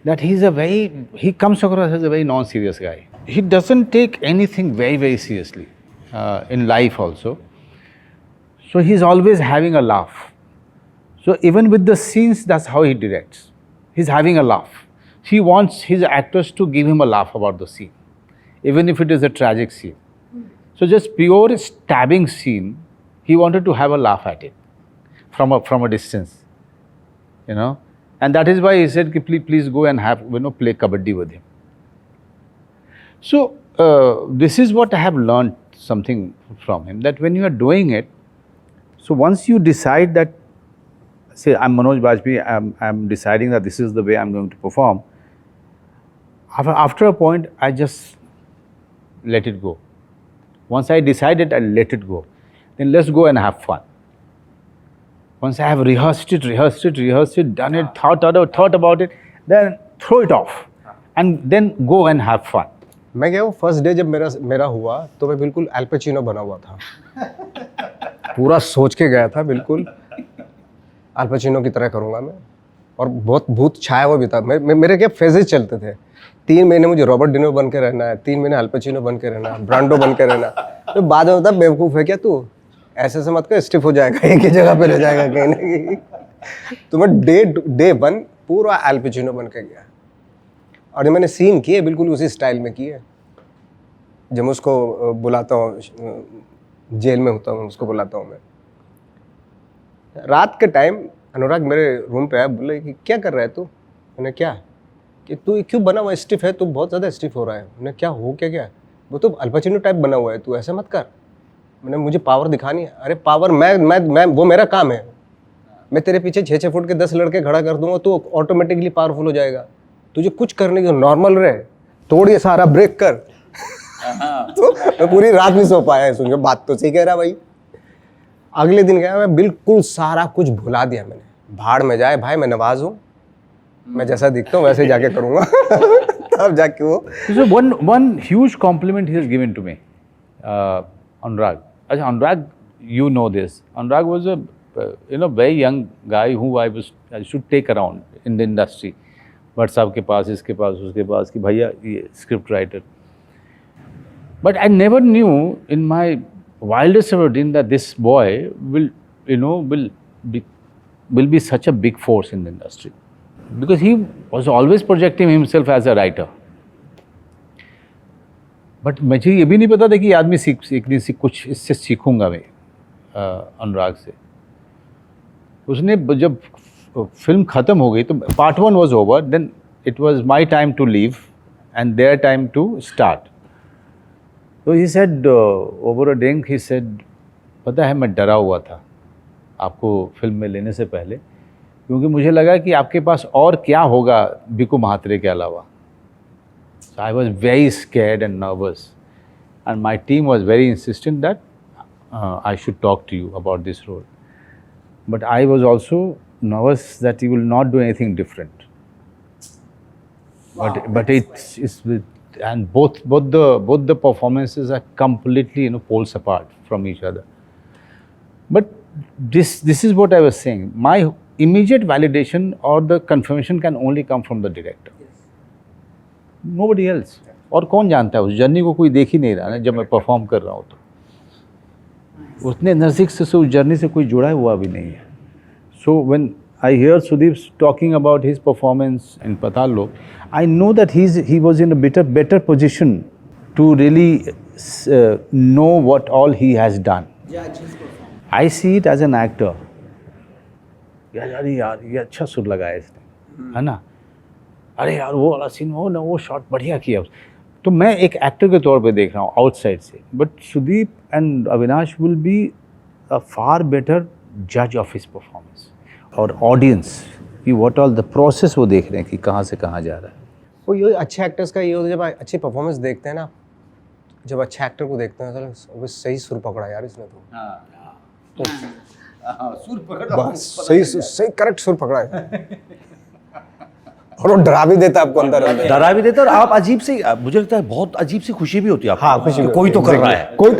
S1: that he comes across as a very non-serious guy. He doesn't take anything very, very seriously in life also. So he's always having a laugh. So even with the scenes, that's how he directs. He's having a laugh. He wants his actors to give him a laugh about the scene, even if it is a tragic scene. So just pure stabbing scene, he wanted to have a laugh at it from a distance, you know. And that is why he said, please go and have, play kabaddi with him. So this is what I have learned something from him, that when you are doing it, so once you decide that, say I'm Manoj Bajpayee, I'm deciding that this is the way I'm going to perform, after a point I just let it go. Once I decided, I let it go. Then let's go and have fun. Once I have rehearsed it, done it, thought about it, then throw it off and then go and have fun.
S3: मैं क्या, वो first day जब मेरा हुआ तो मैं बिल्कुल अल Pacino बना हुआ था। पूरा सोच के गया था, बिल्कुल अल पचिनो की तरह करूँगा मैं। और बहुत भूत छाया हुआ भी था। मेरे क्या फेजेस चलते थे। 3 महीने मुझे रॉबर्ट डिनो बन के रहना है, 3 महीने अल पचिनो बन के रहना है, ब्रांडो बन के रहना। तो बाद में होता बेवकूफ़ है क्या तू, ऐसे मत कर, स्टिफ हो जाएगा, एक ही जगह पे रह जाएगा कहीं ना कहीं। तो मैं डे 1 पूरा अल पचिनो बन के गया। और जो मैंने सीन किए बिल्कुल उसी स्टाइल में किए। जब मैं उसको बुलाता हूँ, जेल में होता हूँ, उसको बुलाता हूँ मैं। रात के टाइम अनुराग मेरे रूम पे आया, बोले कि क्या कर रहा है तू? मैंने क्या कि तू क्यों बना हुआ स्टिफ है, तू बहुत ज़्यादा स्टिफ हो रहा है। मैंने क्या हो क्या? वो तो अल पचिनो टाइप बना हुआ है, तू ऐसे मत कर। मैंने मुझे पावर दिखानी है। अरे पावर मैं वो मेरा काम है। मैं तेरे पीछे 6-6 फुट के 10 लड़के खड़ा कर दूंगा तो ऑटोमेटिकली पावरफुल हो जाएगा। तुझे कुछ करने की नॉर्मल रहे, तोड़ ये सारा, ब्रेक कर। तो मैं पूरी रात नहीं सो पाया है सुन के, बात तो सही कह रहा भाई। अगले दिन गया, मैं बिल्कुल सारा कुछ भुला दिया मैंने, भाड़ में जाए भाई, मैं नवाज हूँ, मैं जैसा दिखता हूँ वैसे जाके करूँगा। तब जाके वो
S1: So one huge compliment he has given to me, Anurag. Achha, Anurag, you know this. Anurag was a very young guy who I should take around in the industry. WhatsApp के पास, इसके पास, उसके पास कि भैया ये script writer. But I never knew in my wildest ever dream that this boy will be such a big force in the industry. Because he was always projecting himself as a writer. But मुझे ये भी नहीं पता था कि आदमी कुछ इससे सीखूंगा मैं अनुराग से। उसने जब फिल्म ख़त्म हो गई तो part 1 was over, then it was my time to leave and their time to start. तो he said over a drink, he said पता है मैं डरा हुआ था आपको फिल्म में लेने से पहले, क्योंकि मुझे लगा कि आपके पास और क्या होगा बिकू महात्रे के अलावा। So I was very scared and nervous, and my team was very insistent that I should talk to you about this role. But I was also nervous that you will not do anything different. Wow, but it's and both the performances are completely poles apart from each other. But this is what I was saying. My immediate validation or the confirmation can only come from the director. Nobody else. और कौन जानता है उस journey को, कोई देख ही नहीं रहा ना जब मैं परफॉर्म कर रहा हूँ तो उतने नज़दीक से उस जर्नी से कोई जुड़ा हुआ भी नहीं है। So when I hear Sudeep talking about his performance in Paatal Lok, I know that he was in a better position to really know what all he has done. I see it as an actor, यार ये अच्छा सुर लगाया इसने, है ना, अरे यार वो वाला सीन, वो शॉट बढ़िया किया। तो मैं एक एक्टर के तौर पे देख रहा हूँ आउटसाइड से, but Sudeep and Avinash will be a far better जज ऑफ हिज परफॉर्मेंस और ऑडियंस कि व्हाट ऑल द प्रोसेस वो देख रहे हैं कि कहाँ से कहाँ जा रहा है।
S3: वो ये अच्छे एक्टर्स का ये होता है, जब अच्छी परफॉर्मेंस देखते हैं ना, जब अच्छे एक्टर को देखते हैं तो सही सुर पकड़ा यार इसने तो।
S1: सुर पकड़ा,
S3: बस सही करेक्ट सुर पकड़ा है। और वो डरा भी देता है आपको अंदर अंदर,
S2: डरा भी देता है। और आप अजीब से, मुझे लगता है बहुत अजीब सी खुशी भी होती है आपको।
S3: हाँ, खुशी
S2: कि
S3: भी
S2: कोई तो कर रहा है, कोई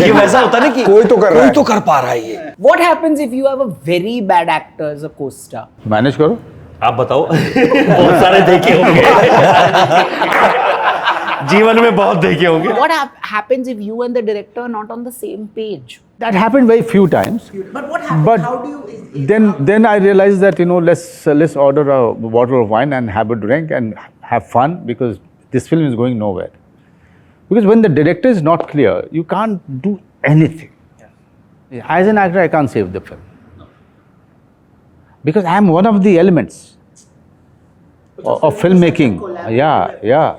S2: ये वैसा होता है ना कि
S3: कोई तो कर रहा है,
S2: कोई तो कर पा रहा है ये।
S4: What happens if you have a very bad actor as a co-star?
S1: Manage करो,
S2: आप बताओ। बहुत सारे देखे होंगे जीवन में, बहुत देखे होंगे।
S4: What happens if you and the director are not on the same page?
S1: that happened very few times.
S4: But what happens?
S1: But
S4: How do you?
S1: then I realized that let's order a bottle of wine and have a drink and have fun, because this film is going nowhere. Because when the director is not clear, you can't do anything. As an actor, I can't save the film, because I am one of the elements of filmmaking. Yeah.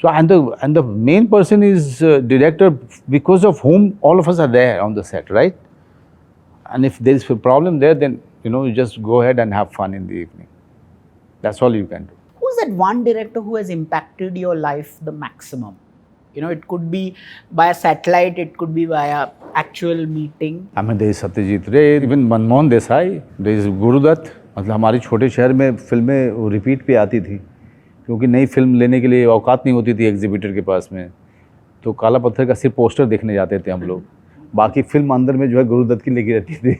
S1: So and the main person is director, because of whom all of us are there on the set, right? And if there is a problem there, then you just go ahead and have fun in the evening. That's all you can do.
S4: Who's that one director who has impacted your life the maximum? It could be by a satellite, it could be by a actual meeting.
S1: I mean, there is Satyajit Ray, even Manmohan Desai, there is Gurudutt. मतलब हमारे छोटे शहर में फिल्में repeat पे आती थी, क्योंकि नई फिल्म लेने के लिए औकात नहीं होती थी एग्जीबिटर के पास में, तो काला पत्थर का सिर्फ पोस्टर देखने जाते थे हम लोग, बाकी फिल्म अंदर में जो है गुरुदत्त की लगी रहती थी।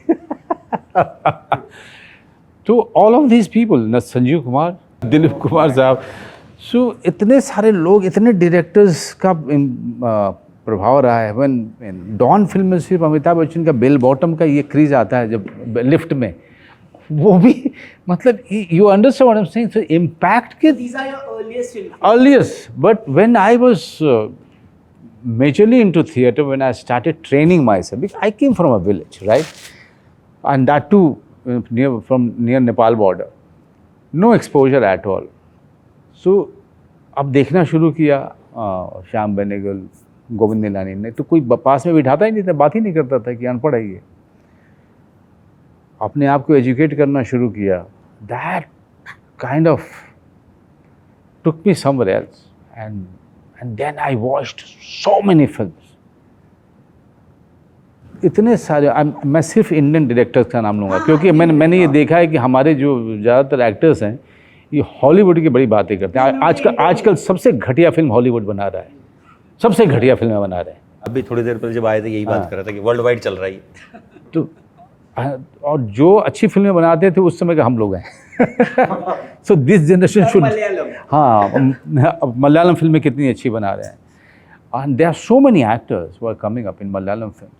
S1: तो ऑल ऑफ दीज पीपल, न संजीव कुमार, दिलीप कुमार साहब, सो इतने सारे लोग, इतने डायरेक्टर्स का प्रभाव रहा है। व्हेन डॉन फिल्म में सिर्फ अमिताभ बच्चन का बेल बॉटम का ये क्रीज आता है जब लिफ्ट में, वो भी मतलब you understand what I am saying, so impact के
S4: These are your earliest films.
S1: earliest. But when I was majorly into theatre, when I started training myself, because I came from a village, right, and that too near Nepal border, no exposure at all. So अब देखना शुरू किया श्याम बेनेगल, गोविंद निलानी ने, तो कोई पास में बिठाता ही नहीं था, बात ही नहीं करता था कि अनपढ़ है ये। अपने आप को एजुकेट करना शुरू किया, that kind of took me somewhere else, and then I watched so many films. इतने सारे मैं सिर्फ इंडियन डायरेक्टर्स का नाम लूँगा, क्योंकि मैंने ये देखा है कि हमारे जो ज़्यादातर एक्टर्स हैं ये हॉलीवुड की बड़ी बातें करते हैं। आजकल सबसे घटिया फिल्म हॉलीवुड बना रहा है, सबसे घटिया फिल्में बना रहे हैं।
S2: अभी थोड़ी देर पहले जब आए थे यही बात कर रहा था कि वर्ल्ड वाइड चल रही है।
S1: तो और जो अच्छी फिल्में बनाते थे उस समय का हम लोग हैं। सो दिस जनरेशन शुड, हाँ, मलयालम फिल्में कितनी अच्छी बना रहे हैं, and there are so many actors who are coming up in Malayalam film.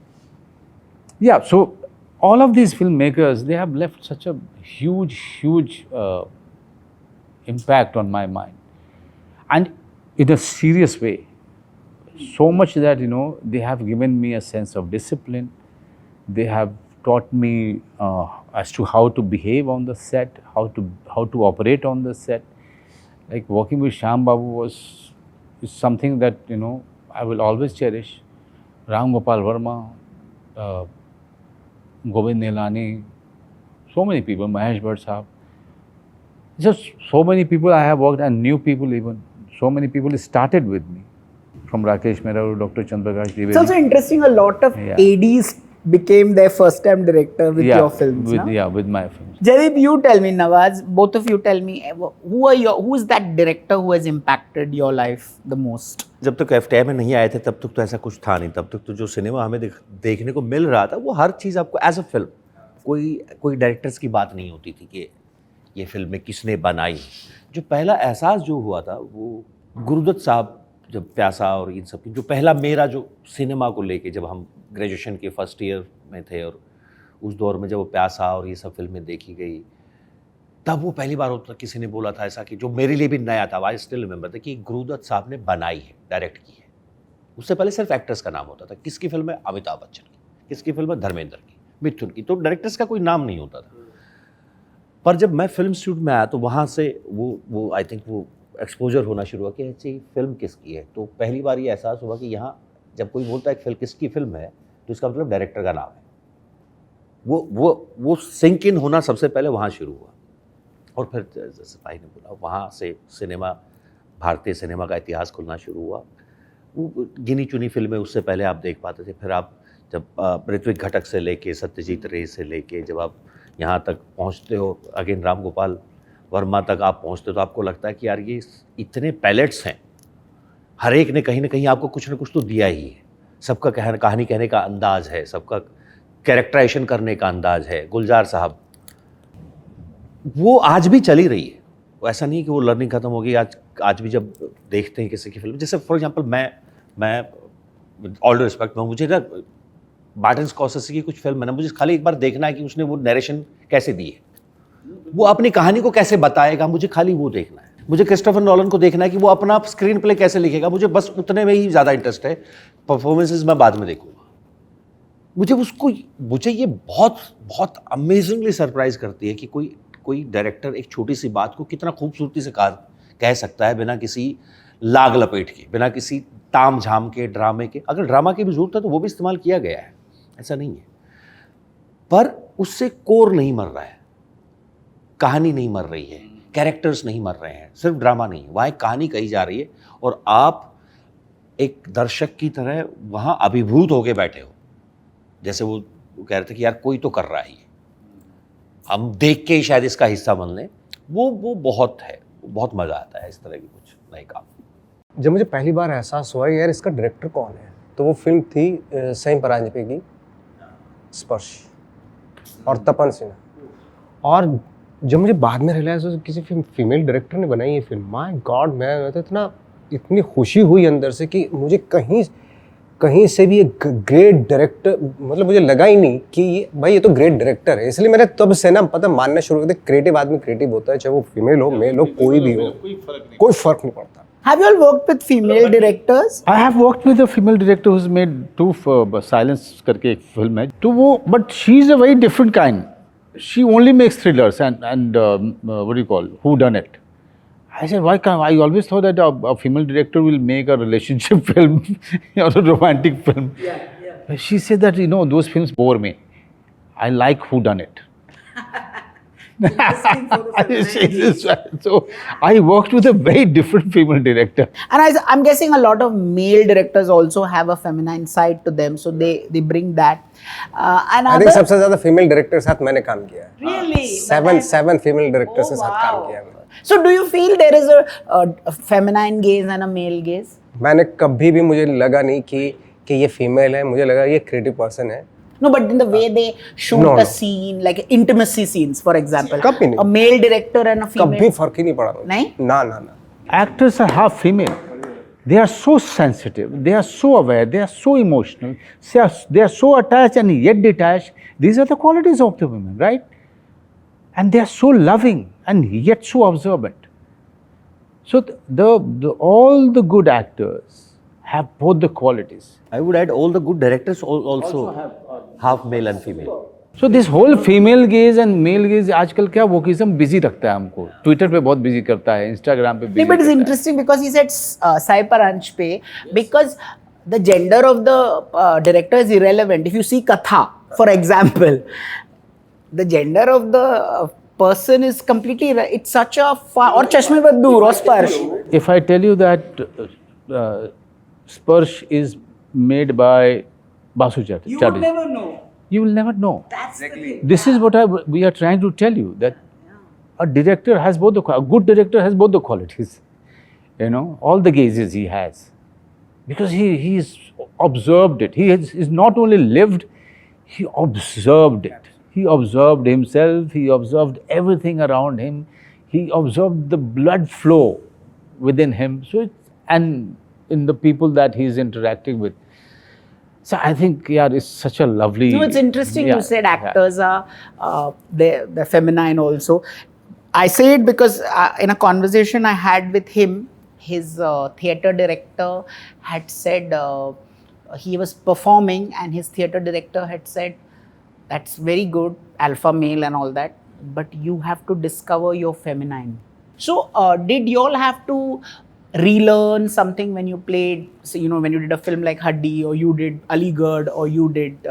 S1: Yeah, so all of these filmmakers, they have left such a huge impact on my mind, and in a serious way. So much that, you know, they have given me a sense of discipline. They have taught me as to how to behave on the set, how to operate on the set. Like working with Shyam Babu is something that, you know, I will always cherish. Ram Gopal Verma, Govind Nilani, so many people, Mahesh Bhatt Sahab. Just so many people I have worked, and new people even. So many people started with me, from Rakesh Mehra, Dr. Chandraprakash Trivedi.
S4: It's also interesting, a lot of ADs became their first time director with your films.
S1: With my films.
S4: Jaideep, you tell me, Nawaz, both of you tell me, who is that director who has impacted your life the most?
S2: जब तक FTI में नहीं आए थे तब तक तो ऐसा कुछ था नहीं। तब तक तो जो सिनेमा हमें देखने को मिल रहा था वो हर चीज़ आपको एज अ फिल्म, कोई डायरेक्टर्स की बात नहीं होती थी कि ये फिल्में किसने बनाई। जो पहला एहसास जो हुआ था वो गुरुदत्त साहब, जब प्यासा और इन सब की जो पहला मेरा जो सिनेमा को लेके, जब हम ग्रेजुएशन के फर्स्ट ईयर में थे और उस दौर में जब वो प्यासा और ये सब फिल्में देखी गई, तब वो पहली बार होता किसी ने बोला था ऐसा कि जो मेरे लिए भी नया था। आई स्टिल रिमेंबर था कि गुरुदत्त साहब ने बनाई है, डायरेक्ट की है। उससे पहले सिर्फ एक्टर्स का नाम होता था, किसकी फिल्म है, अमिताभ बच्चन की, किसकी फिल्म है, धर्मेंद्र की, मिथुन की, तो डायरेक्टर्स का कोई नाम नहीं होता था। पर जब मैं फिल्म इंस्टीट्यूट में आया तो वहाँ से वो आई थिंक वो एक्सपोजर होना शुरू हुआ कि अच्छी फिल्म किसकी है। तो पहली बार ये एहसास हुआ कि यहाँ जब कोई बोलता है फिल्म किसकी फिल्म है तो इसका मतलब डायरेक्टर का नाम है। वो सिंक इन होना सबसे पहले वहाँ शुरू हुआ, और फिर जैसे भाई ने बोला वहाँ से सिनेमा, भारतीय सिनेमा का इतिहास खुलना शुरू हुआ। वो गिनी चुनी फिल्में उससे पहले आप देख पाते थे। फिर आप जब ऋत्विक घटक से लेके सत्यजीत रे से लेके जब आप यहाँ तक पहुँचते हो, अगेन राम गोपाल वर्मा तक आप पहुँचते हो, तो आपको लगता है कि यार ये इतने पैलेट्स हैं, हर एक ने कहीं ना कहीं आपको कुछ ना कुछ तो दिया ही है। सबका कहानी कहने का अंदाज़ है, सबका कैरेक्टराइजेशन करने का अंदाज़ है। गुलजार साहब, वो आज भी चली रही है। वो ऐसा नहीं है कि वो लर्निंग ख़त्म हो गई। आज भी जब देखते हैं किसी की फिल्म, जैसे फॉर एग्जांपल मैं ऑल ड्यू रिस्पेक्ट में, मुझे ना मार्टिन स्कॉर्सेज़ी की कुछ फिल्म है ना, मुझे खाली एक बार देखना है कि उसने वो नरेशन कैसे दी है, वो अपनी कहानी को कैसे बताएगा, मुझे खाली वो देखना है। मुझे क्रिस्टोफर नॉलन को देखना है कि वो अपना स्क्रीन प्ले कैसे लिखेगा, मुझे बस उतने में ही ज़्यादा इंटरेस्ट है। परफॉर्मेंसेज मैं बाद में देखूँगा। मुझे ये बहुत अमेजिंगली सरप्राइज करती है कि कोई डायरेक्टर एक छोटी सी बात को कितना खूबसूरती से कह सकता है, बिना किसी लाग लपेट के, बिना किसी ताम झाम के, ड्रामे के। अगर ड्रामा की भी जरूरत है तो वो भी इस्तेमाल किया गया है, ऐसा नहीं है, पर उससे कोर नहीं मर रहा है, कहानी नहीं मर रही है, कैरेक्टर्स नहीं मर रहे हैं, सिर्फ ड्रामा नहीं, वहाँ एक कहानी कही जा रही है और आप एक दर्शक की तरह वहाँ अभिभूत होके बैठे हो। जैसे वो कह रहे थे कि यार कोई तो कर रहा है, हम देख के ही शायद इसका हिस्सा बन लें। वो बहुत है, बहुत मज़ा आता है इस तरह की कुछ नए काम।
S3: जब मुझे पहली बार एहसास हुआ यार इसका डायरेक्टर कौन है, तो वो फिल्म थी सईम परांजपे की स्पर्श और तपन सिन्हा। और जब मुझे बाद में रियलाइज हुआ किसी फीमेल डायरेक्टर ने बनाई ये फिल्म, माय गॉड, मैं तो इतनी खुशी हुई अंदर से कि मुझे कहीं से भी एक ग्रेट डायरेक्टर, मतलब मुझे लगा ही नहीं कि ये तो ग्रेट डायरेक्टर है। इसलिए मैंने तब से ना मानना शुरू कर दिया, क्रिएटिव आदमी क्रिएटिव होता है, चाहे वो फीमेल हो मेल हो, कोई भी हो, कोई फर्क नहीं पड़ता।
S4: Have you all worked with female directors?
S1: I have worked with a female director who's made 2 Silence करके एक फिल्म है, तो वो, but she is a very different kind. She only makes thrillers and what do you call, who done it. I said, why can't I always thought that a female director will make a relationship film or a romantic film. Yeah. She said that those films bore me. I like who done it.
S4: Interesting for the feminine.
S1: So I worked with a very different female director.
S4: And I'm guessing a lot of male directors also have a feminine side to them, so they bring that. And
S3: I think
S4: other,
S3: सबसे ज्यादा female director के साथ मैंने काम किया है
S4: really,
S3: seven female directors के
S4: Oh,
S3: साथ काम
S4: wow.
S3: किया है मैंने
S4: So do you feel there is a feminine gaze and a male gaze?
S3: मैंने कभी भी मुझे लगा नहीं कि ये फीमेल है मुझे लगा ये क्रिएटिव पर्सन है
S4: No, but in the way they shoot
S3: No,
S4: a
S3: no.
S4: scene, like intimacy scenes, for example.
S3: कभी नहीं।
S4: A male director and a female.
S3: कभी फर्क ही नहीं पड़ा मुझे।
S4: नहीं?
S3: ना ना ना
S1: Actors are half female. They are so sensitive, they are so aware, they are so emotional, they are so attached and yet detached. These are the qualities of the women, right? And they are so loving and yet so observant. So all the good actors have both the qualities.
S2: I would add all the good directors also half male and female.
S1: So this whole female gaze and male gaze आजकल क्या wokeism busy रखता है हमको, Twitter पे बहुत busy करता है, Instagram पे
S4: No,
S1: busy
S4: but it's
S1: करता है.
S4: interesting because he said Sai Paranch pe, because the gender of the director is irrelevant. If you see Katha, for example, the gender of the person is completely, it's such a or Chashme Badnoor or Sparsh.
S1: If I tell you that Sparsh is made by Basu Chatterjee,
S4: know.
S1: you will never know.
S4: That's the thing.
S1: This is what we are trying to tell you, that a director has both a good director has both the qualities, all the gazes he has, because he's observed it. He is not only lived, he observed it. He observed himself, he observed everything around him, he observed the blood flow within him, and in the people that he is interacting with. So I think, it's such a lovely.
S4: No, it's interesting
S1: Yeah,
S4: you said
S1: yeah.
S4: actors are they're feminine also. I say it because in a conversation I had with him, his theatre director had said he was performing and his theatre director had said, that's very good, alpha male and all that, but you have to discover your feminine. So did you all have to relearn something when you played, so, when you did a film like Haddi, or you did Aligarh, or you did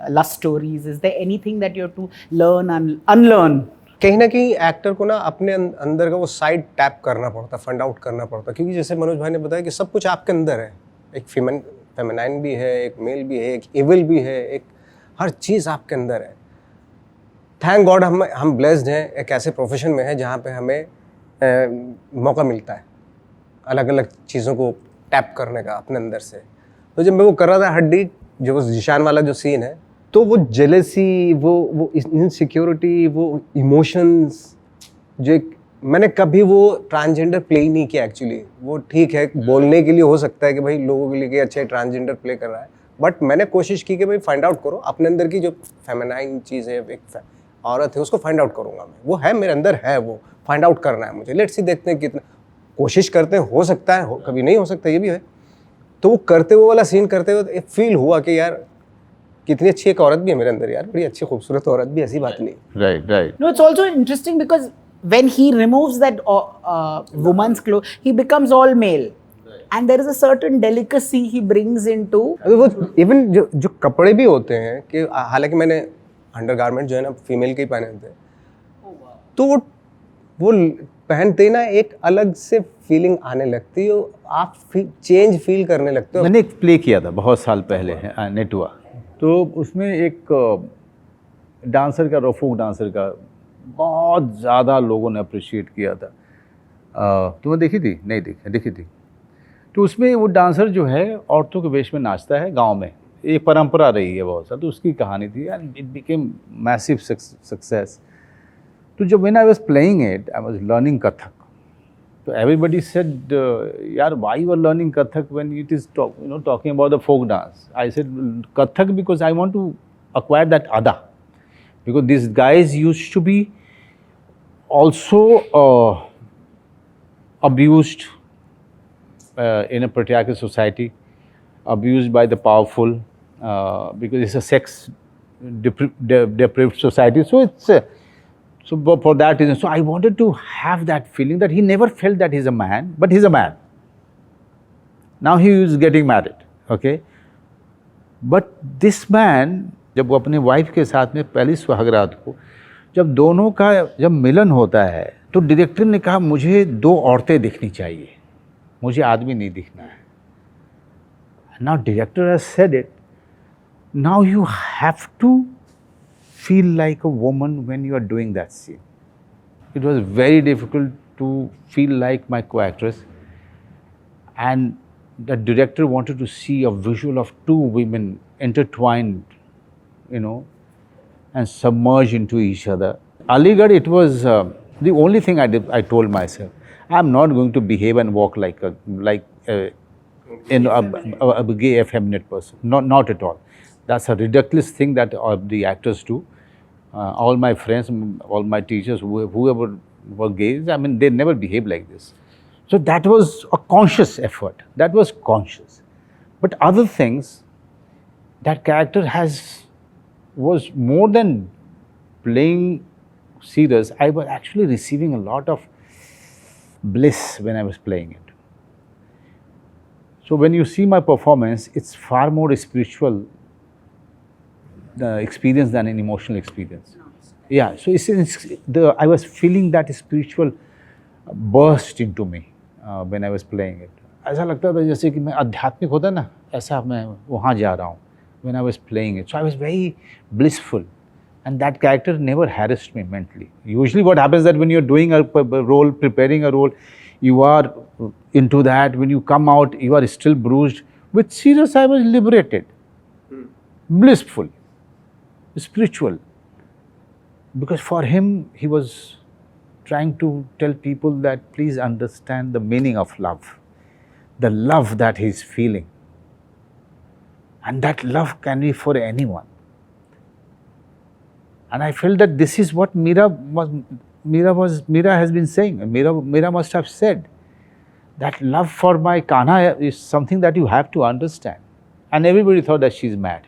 S4: Lust Stories? Is there anything that you have to learn and unlearn?
S3: कहीं ना कहीं actor को ना अपने अंदर का वो side tap करना पड़ता, फंड आउट करना पड़ता, क्योंकि जैसे मनोज भाई ने बताया कि सब कुछ आपके अंदर है. एक फेमिनाइन भी है, एक मेल भी है, एक इविल भी है, एक हर चीज़ आपके अंदर है. थैंक गॉड हम ब्लेस्ड हैं, एक ऐसे प्रोफेशन में है जहाँ पे हमें मौका मिलता है अलग अलग चीज़ों को टैप करने का अपने अंदर से. तो जब मैं वो कर रहा था हड्डी, जो वो जिशान वाला जो सीन है, तो वो जेलेसी, वो इनसिक्योरिटी, वो इमोशंस, जो मैंने कभी वो ट्रांसजेंडर प्ले ही नहीं किया एक्चुअली. वो ठीक है बोलने के लिए हो सकता है कि भाई लोगों के लिए कि अच्छा ट्रांसजेंडर प्ले कर रहा है, बट मैंने कोशिश की कि भाई फाइंड आउट करो अपने अंदर की जो फेमिनाइन चीज़ है, एक औरत है, उसको फाइंड आउट करूँगा मैं. वो है मेरे अंदर है, वो फाइंड आउट करना है मुझे. लेट्स सी, देखते हैं कितना कोशिश करते हैं. हो सकता है कभी नहीं हो सकता, ये भी है. तो वो करते हुए वाला सीन करते हुए फील हुआ कि यार कितनी अच्छी एक औरत भी है मेरे अंदर, यार बड़ी अच्छी खूबसूरत औरत भी, ऐसी बात नहीं.
S1: Right.
S4: No, it's also interesting because when he removes that woman's clothes, he becomes all male. And there is a certain delicacy he brings into.
S3: वो इवन जो कपड़े भी होते हैं कि हालांकि मैंने अंडरगारमेंट जो है ना फीमेल के ही पहने थे, तो वो पहनते ही ना एक अलग से फीलिंग आने लगती है, आप चेंज फील करने लगते हो.
S1: मैंने एक प्ले किया था बहुत साल पहले, नेटुआ. तो उसमें एक डांसर का, फोक डांसर का, बहुत ज़्यादा लोगों ने अप्रिशिएट किया था. तुम्हें देखी थी? नहीं देखी थी. तो उसमें वो डांसर जो है औरतों के वेश में नाचता है गांव में, एक परंपरा रही है बहुत साल. तो उसकी कहानी थी and it became massive success. तो जब when I was playing it, I was learning Kathak. So everybody said, "Yaar, why you are learning Kathak when it is talking about the folk dance?" I said, "Kathak because I want to acquire that ada, because these guys used to be also abused in a patriarchal society, abused by the powerful, because it's a sex deprived society. So it's So for that reason, so I wanted to have that feeling that he never felt that he's a man, but he's a man. Now he is getting married, okay? But this man, जब वो अपने wife के साथ में पहली सुहागरात को, जब दोनों का जब मिलन होता है तो डायरेक्टर ने कहा मुझे 2 औरतें दिखनी चाहिए, मुझे आदमी नहीं दिखना है. Now director has said it. Now you have to feel like a woman when you are doing that scene. It was very difficult to feel like my co-actress, and the director wanted to see a visual of 2 women intertwined, you know, and submerged into each other. Aligarh, it was the only thing I did. I told myself, I'm not going to behave and walk like a gay, effeminate person. Not at all. That's a ridiculous thing that the actors do. All my friends, all my teachers, whoever were gays, I mean, they never behaved like this. So that was a conscious effort. That was conscious. But other things, that character was more than playing serious. I was actually receiving a lot of bliss when I was playing it. So when you see my performance, it's far more spiritual experience than an emotional experience. Yeah, so I was feeling that spiritual burst into me when I was playing it. ऐसा लगता था जैसे कि मैं आध्यात्मिक होता ना, ऐसा मैं वहाँ जा रहा हूँ when I was playing it. So I was very blissful, and that character never harassed me mentally. Usually what happens that when you're doing a role, preparing a role, you are into that. When you come out, you are still bruised. With Sirius, I was liberated, blissful, spiritual. Because for him, he was trying to tell people that please understand the meaning of love, the love that he's feeling. And that love can be for anyone. And I felt that this is what Meera has been saying. Meera must have said that love for my Kanha is something that you have to understand. And everybody thought that she's mad.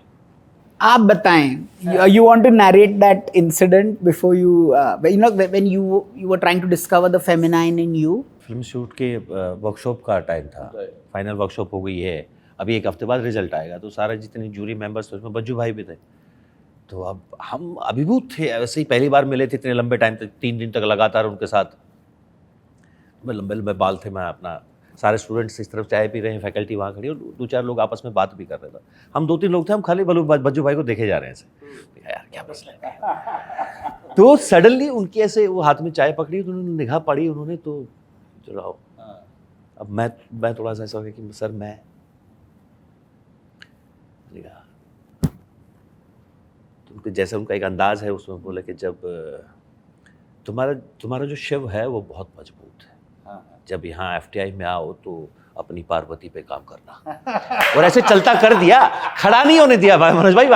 S4: आप बताएं, you want to narrate that incident before you, when you were trying to discover the feminine in you?
S2: Film shoot के workshop का time था, final workshop हो गई है, अभी 1 हफ्ते बाद रिजल्ट आएगा, तो सारे जितने जूरी मेंबर्स थे उसमें बज्जू भाई भी थे. तो अब हम अभिभूत थे, ऐसे ही पहली बार मिले थे इतने लंबे टाइम तक, 3 दिन तक लगातार उनके साथ. मैं लंबे लंबे बाल थे, मैं अपना सारे स्टूडेंट्स इस तरफ चाय पी रहे हैं, फैकल्टी वहाँ खड़ी, और 2-4 लोग आपस में बात भी कर रहे थे. हम 2-3 लोग थे, हम खाली बज्जू भाई को देखे जा रहे हैं ऐसे, यार क्या मसला है. तो सडनली उनकी ऐसे वो हाथ में चाय पकड़ी, तो उन्होंने निगाह पड़ी, उन्होंने तो चलो अब मैं थोड़ा सा ऐसा हो गया कि सर मैं तो जैसे उनका एक अंदाज है उसमें बोले कि जब तुम्हारा जो शिव है वो बहुत मजबूत है, जब यहाँ FTI में आओ तो अपनी पार्वती पे काम करना. और ऐसे चलता कर दिया, खड़ा नहीं होने दिया भाई मनोज भाई,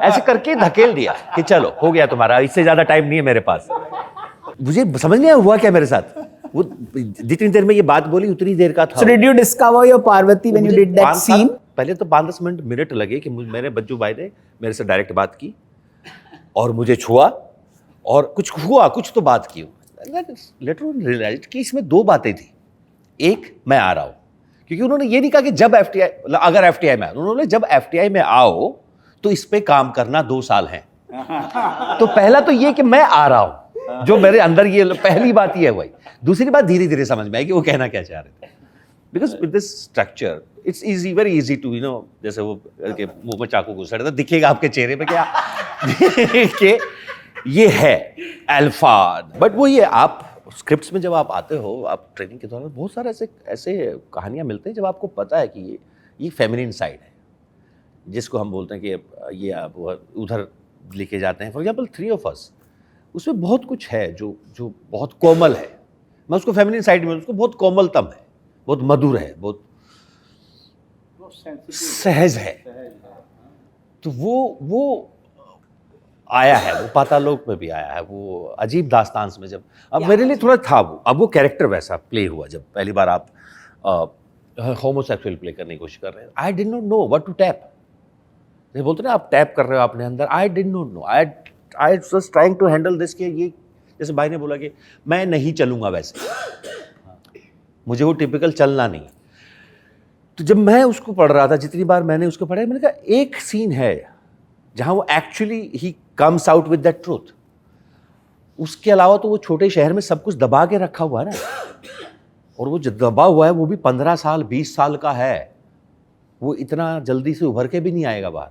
S2: ऐसे करके धकेल दिया कि चलो हो गया तुम्हारा, इससे ज्यादा टाइम नहीं है मेरे पास. मुझे समझ नहीं आया हुआ क्या मेरे साथ. वो जितनी देर में ये बात बोली उतनी देर का था.
S4: So did you discover your Parvati when you did that scene?
S2: पहले तो 5-10 मिनट लगे कि मेरे बज्जू भाई ने मेरे से डायरेक्ट बात की और मुझे छुआ और कुछ हुआ, कुछ तो बात की. लेटर ऑन रियलाइज्ड कि इसमें 2 बातें थी. एक, मैं आ रहा हूँ, क्योंकि उन्होंने ये नहीं कहा कि जब अगर FTI में, उन्होंने जब FTI में आओ तो इस पे काम करना 2 साल है. तो पहला तो ये कि मैं आ रहा हूँ, जो मेरे अंदर ये पहली बात ये है भाई. दूसरी बात धीरे धीरे समझ में आई कि वो कहना क्या चाह रहे थे. Because with this structure it's easy, very easy to जैसे वो के मुंह में चाकू घुस रहा था, दिखेगा आपके चेहरे पे क्या कि ये है अल्फा. बट वो ये आप स्क्रिप्ट्स में जब आप आते हो, आप ट्रेनिंग के दौरान बहुत सारे ऐसे कहानियाँ मिलते हैं जब आपको पता है कि ये फेमिनिन साइड है, जिसको हम बोलते हैं कि ये आप उधर लेके जाते हैं. फॉर एग्जाम्पल 3 of Us, उसमें बहुत कुछ है जो बहुत कोमल है. मैं उसको फेमिनिन साइड में, उसको बहुत कोमलतम है, बहुत मधुर है, बहुत सहज है. तो वो आया है, वो पातालोक में भी आया है, वो अजीब दास्तान में. जब अब मेरे लिए थोड़ा था वो, अब वो कैरेक्टर वैसा प्ले हुआ जब पहली बार आप होमोसेक्सुअल प्ले करने की कोशिश कर रहे हैं. I did not know what to tap. जैसे बोलते ना आप टैप कर रहे हो अपने अंदर, I did not know. I was trying to handle this कि ये जैसे भाई ने बोला कि मैं नहीं चलूंगा वैसे, मुझे वो टिपिकल चलना नहीं. तो जब मैं उसको पढ़ रहा था, जितनी बार मैंने उसको पढ़ा, मैंने कहा एक सीन है जहां वो actually he comes out with that truth. उसके अलावा तो वो छोटे शहर में सब कुछ दबा के रखा हुआ है ना, और वो जो दबा हुआ है वो भी 15 साल 20 साल का है, वो इतना जल्दी से उभर के भी नहीं आएगा बाहर।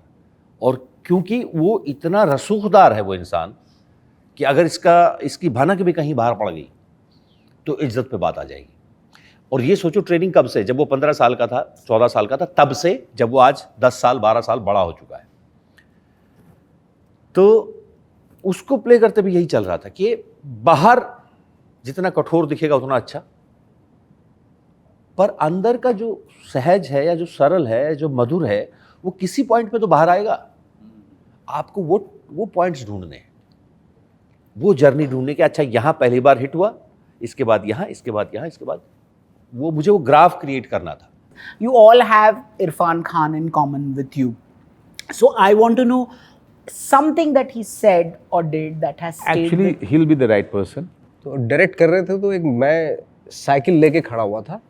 S2: और क्योंकि वो इतना रसूखदार है वो इंसान कि अगर इसकी भनक भी कहीं बाहर पड़ गई तो इज्जत पे बात आ जाएगी। और ये सोचो ट्रेनिंग कब से, जब वो 15 साल का था 14 साल का था तब से, जब वो आज 10 साल 12 साल बड़ा हो चुका है। तो उसको प्ले करते भी यही चल रहा था कि बाहर जितना कठोर दिखेगा उतना अच्छा, पर अंदर का जो सहज है या जो सरल है जो मधुर है वो किसी पॉइंट पे तो बाहर आएगा। आपको वो पॉइंट्स ढूंढने हैं, वो जर्नी ढूंढने के, अच्छा यहाँ पहली बार हिट हुआ, इसके बाद यहाँ, इसके बाद यहाँ, इसके बाद वो, मुझे वो ग्राफ क्रिएट करना था।
S4: You all have Irfan Khan in common with you. So I want to know something that he said or did that has stayed
S1: Actually,
S4: with
S1: he'll be the right person.
S3: तो direct कर रहे थे तो एक मैं cycle लेके खड़ा हुआ था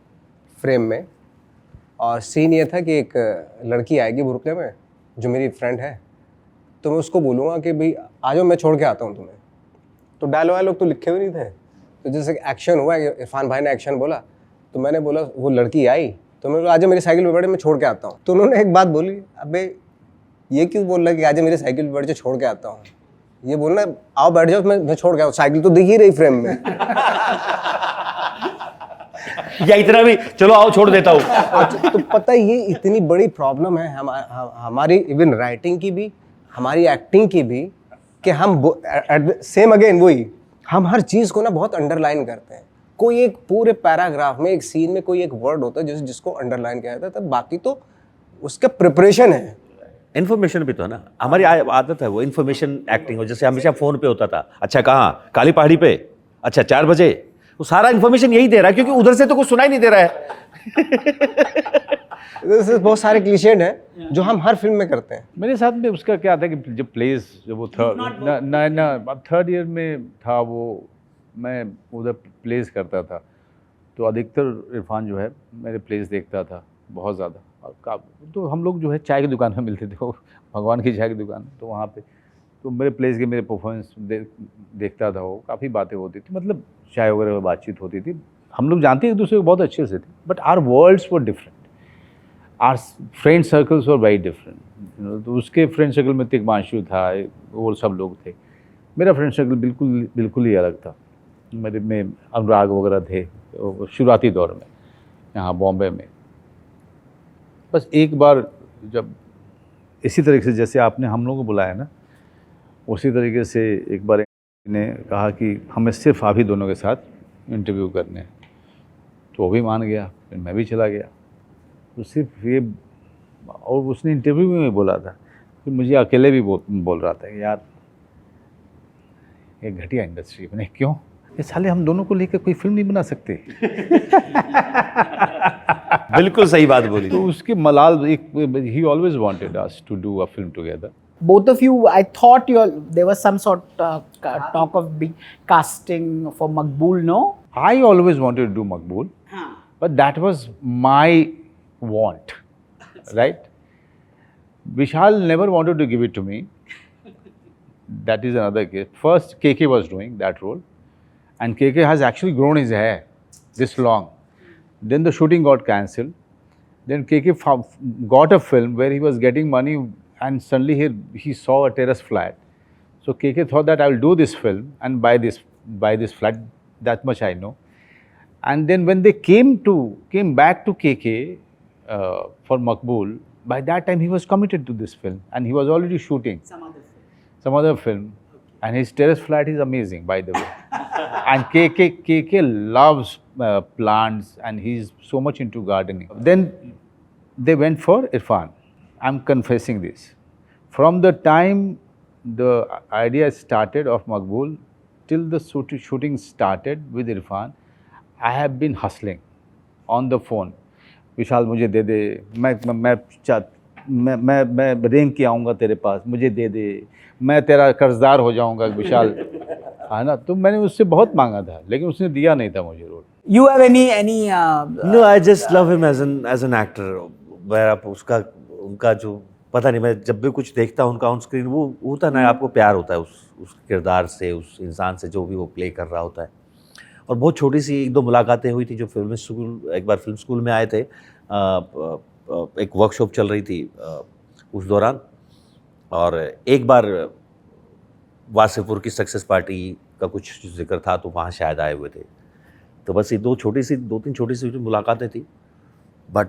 S3: फ्रेम में, और सीन ये था कि एक लड़की आएगी बुरके में जो मेरी फ्रेंड है, तो मैं उसको बोलूँगा कि भाई आ जाओ मैं छोड़ के आता हूँ तुम्हें। तो डायलॉग तो लिखे हुए नहीं थे, तो जैसे एक्शन हुआ, इरफान भाई ने एक्शन बोला तो मैंने बोला वो लड़की आई तो मैं बोला आजा मेरी साइकिल पे बैठे मैं छोड़ के आता हूँ। तो उन्होंने एक बात बोली, अबे ये क्यों बोल रहा है कि आजा मेरी साइकिल पे बैठ जा छोड़ के आता हूँ, ये बोलना आओ बैठ जाओ मैं छोड़ के आऊँ, साइकिल तो दिख ही रही फ्रेम में।
S2: या इतना भी चलो आओ छोड़ देता हूँ।
S3: अच्छा, तो पता है ये इतनी बड़ी प्रॉब्लम है हमारी इवन राइटिंग की भी, हमारी एक्टिंग की भी, कि हम सेम अगेन वही, हम हर चीज़ को ना बहुत अंडरलाइन करते हैं। कोई एक पूरे पैराग्राफ में एक सीन में कोई एक वर्ड होता है जिसको अंडरलाइन किया जाता है, तब बाकी तो उसका प्रिपरेशन है।
S2: इन्फॉर्मेशन भी तो है ना, हमारी आदत है वो इन्फॉर्मेशन एक्टिंग हो। जैसे हमेशा फोन पे होता था, अच्छा कहाँ, काली पहाड़ी पे, अच्छा 4 बजे, वो सारा इन्फॉर्मेशन यही दे रहा है क्योंकि उधर से तो कुछ सुनाई नहीं दे रहा है।
S3: बहुत सारे क्लीशेड हैं जो हम हर फिल्म में करते हैं।
S1: मेरे साथ में उसका क्या था कि जब प्लेस, जब वो थर्ड ईयर में था, वो मैं उधर प्लेस करता था, तो अधिकतर इरफान जो है मेरे प्लेस देखता था बहुत ज़्यादा। और तो हम लोग जो है चाय की दुकान में मिलते थे, वो भगवान की चाय की दुकान, तो वहाँ पे तो मेरे प्लेस के मेरे परफॉर्मेंस देखता था, वो काफ़ी बातें होती थी, मतलब चाय वगैरह में बातचीत होती थी, हम लोग जानते एक दूसरे को बहुत अच्छे से थे, but our worlds were different, our friend circles were very different. तो उसके फ्रेंड सर्कल में तिग्मांशु था, वो सब लोग थे, मेरा फ्रेंड सर्कल बिल्कुल ही अलग था। मेरे में अनुराग वगैरह थे शुरुआती दौर में यहाँ बॉम्बे में। बस एक बार जब इसी तरीके से जैसे आपने हम लोगों को बुलाया ना, उसी तरीके से एक बार ने कहा कि हमें सिर्फ आप ही दोनों के साथ इंटरव्यू करने हैं, तो वो भी मान गया, फिर मैं भी चला गया। तो सिर्फ ये, और उसने इंटरव्यू में बोला था, फिर मुझे अकेले भी बोल रहा था कि यार ये घटिया इंडस्ट्री मैंने क्यों, ये साले हम दोनों को लेकर कोई फिल्म नहीं बना सकते।
S2: बिल्कुल सही बात बोली।
S1: तो उसके मलाल एक, he always wanted us to do a film together.
S4: both of you, I thought there was some sort talk of being casting for Maqbool, no?
S1: I always wanted to do Maqbool, but that was my want, right? Vishal never wanted to give it to me. That is another case. First, KK was doing that role, and KK has actually grown his hair this long. Then the shooting got cancelled. Then KK got a film where he was getting money, and suddenly he saw a terrace flat. So KK thought that I will do this film and buy this flat. That much I know. And then when they came back to KK for Maqbool, by that time he was committed to this film and he was already shooting some other film. And his terrace flat is amazing, by the way. And KK loves plants and he's so much into gardening. Then they went for Irfan. I'm confessing this. From the time the idea started of Maqbool till the shooting started with Irfan, I have been hustling on the phone. विशाल मुझे दे दे, मैं रेंग के आऊँगा तेरे पास, मुझे दे दे, मैं तेरा कर्जदार हो जाऊँगा विशाल, है ना। तो मैंने उससे बहुत मांगा था, लेकिन उसने दिया नहीं था मुझे role.
S4: You have any
S2: No, I just love him as an actor. Where आप उनका जो पता नहीं, मैं जब भी कुछ देखता हूँ उनका ऑन स्क्रीन, वो होता ना, आपको प्यार होता है उस किरदार से, उस इंसान से जो भी वो प्ले कर रहा होता है। और बहुत छोटी सी 1-2 मुलाकातें हुई थी जो फिल्म स्कूल, एक बार फिल्म स्कूल में आए थे, एक वर्कशॉप चल रही थी उस दौरान, और एक बार वासेपुर की सक्सेस पार्टी का कुछ जिक्र था तो वहाँ शायद आए हुए थे। तो बस ये 2-3 छोटी सी मुलाकातें थी। बट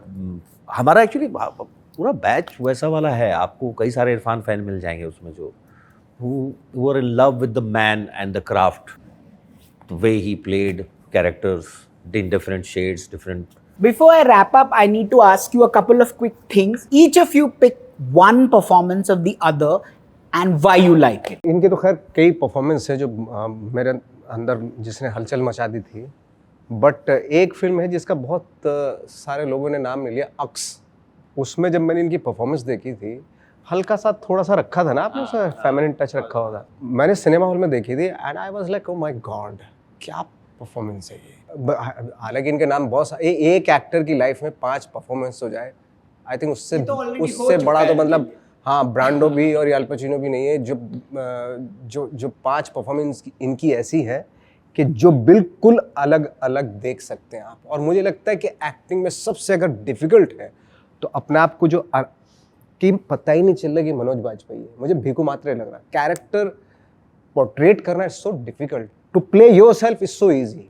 S2: हमारा एक्चुअली पूरा बैच वैसा वाला है, आपको कई सारे इरफान फैन मिल जाएंगे उसमें जो who are in love with the man and the craft, the way he played characters in different shades, different.
S4: Before I wrap up, I need to ask you a couple of quick things. Each of you pick one performance of the other and why you like it.
S3: इनके तो खैर कई performance है जो मेरे अंदर जिसने हलचल मचा दी थी, बट एक फिल्म है जिसका बहुत सारे लोगों ने नाम ले लिया, अक्स। उसमें जब मैंने इनकी परफॉर्मेंस देखी थी, हल्का सा थोड़ा सा रखा था ना आपने, उसे फेमिनिन टच रखा हुआ था। मैंने सिनेमा हॉल में देखी थी and I was like, oh my God, क्या परफॉर्मेंस है ये। हालांकि इनके नाम बहुत सारे, एक एक्टर की लाइफ में 5 परफॉर्मेंस हो जाए, आई थिंक उससे बड़ा तो मतलब हाँ, ब्रांडो भी और अल पचिनो भी नहीं है। जो 5 परफॉर्मेंस इनकी ऐसी है कि जो बिल्कुल अलग अलग देख सकते हैं आप। और मुझे लगता है कि एक्टिंग में सबसे अगर डिफ़िकल्ट है तो अपने आप को जो कि पता ही नहीं चल रहा कि मनोज बाजपेयी है, मुझे भीखू मात्रे लग रहा है। कैरेक्टर पोर्ट्रेट करना is so difficult, to play yourself is so easy.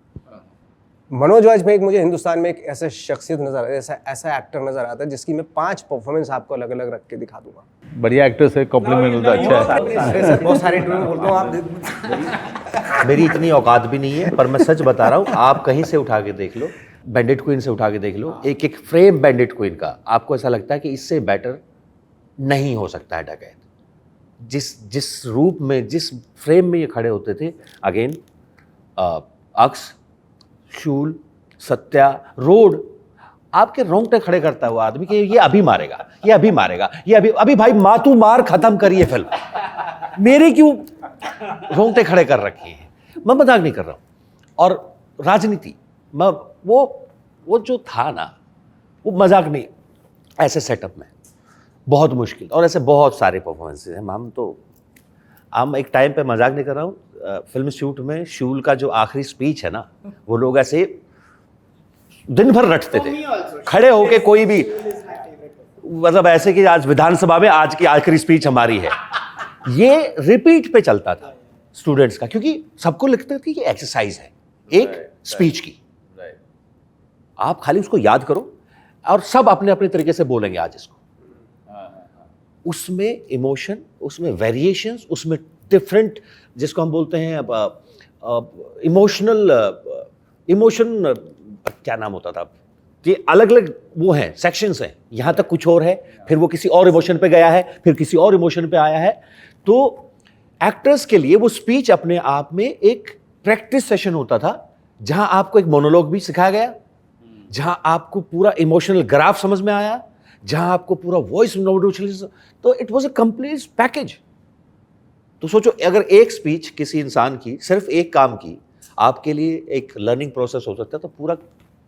S3: Manoj Vajpayee मुझे हिंदुस्तान में एक ऐसा शख्सियत नजर आता है, ऐसा एक्टर नजर आता है जिसकी मैं 5 परफॉर्मेंस आपको अलग अलग रख के दिखा दूंगा।
S1: बढ़िया एक्टर से कॉम्प्लीमेंट मिलता है, अच्छा है।
S3: अरे सर, बहुत सारे इंटरव्यू बोलता हूँ आप।
S2: मेरी इतनी औकात भी नहीं है, पर मैं सच बता रहा हूँ, आप कहीं से उठा के देख लो, बैंडिट क्वीन से उठा के देख लो, एक फ्रेम बैंडिट क्वीन का, आपको ऐसा लगता है कि इससे बेटर नहीं हो सकता है डकैत। जिस रूप में, जिस फ्रेम में ये खड़े होते थे, अगेन अक्स, शूल, सत्या, रोड, आपके रोंगटे खड़े करता हुआ आदमी कि ये अभी मारेगा, ये अभी मारेगा, ये अभी भाई मातू मार, खत्म करिए फिल्म, मेरे क्यों रोंगटे खड़े कर रखे हैं। मैं मजाक नहीं कर रहा हूँ। और राजनीति, मैं वो जो था ना, वो मजाक नहीं, ऐसे सेटअप में बहुत मुश्किल, और ऐसे बहुत सारे परफॉर्मेंसेज हैं। हम एक टाइम पे मजाक नहीं कर रहा हूँ, फिल्म शूट में शूल का जो आखिरी स्पीच है ना, वो लोग ऐसे दिन भर रटते थे खड़े होके, कोई भी मतलब ऐसे कि आज विधानसभा में आज की आखिरी स्पीच हमारी है, ये रिपीट पे चलता था स्टूडेंट्स का, क्योंकि सबको लगता था कि एक्सरसाइज है एक स्पीच की, आप खाली उसको याद करो और सब अपने अपने तरीके से बोलेंगे आज इसको। उसमें इमोशन, उसमें वेरिएशंस, उसमें डिफरेंट, जिसको हम बोलते हैं इमोशन क्या नाम होता था, कि अलग अलग वो हैं, सेक्शंस हैं, यहाँ तक कुछ और है, फिर वो किसी और इमोशन पे गया है, फिर किसी और इमोशन पे आया है। तो एक्टर्स के लिए वो स्पीच अपने आप में एक प्रैक्टिस सेशन होता था, जहां आपको एक मोनोलॉग भी सिखाया गया, जहां आपको पूरा इमोशनल ग्राफ समझ में आया, जहां आपको पूरा वॉइस मॉड्यूलेशन, तो it was a complete package. तो सोचो, अगर एक स्पीच किसी इंसान की, सिर्फ एक काम की, आपके लिए एक लर्निंग प्रोसेस हो सकता है, तो पूरा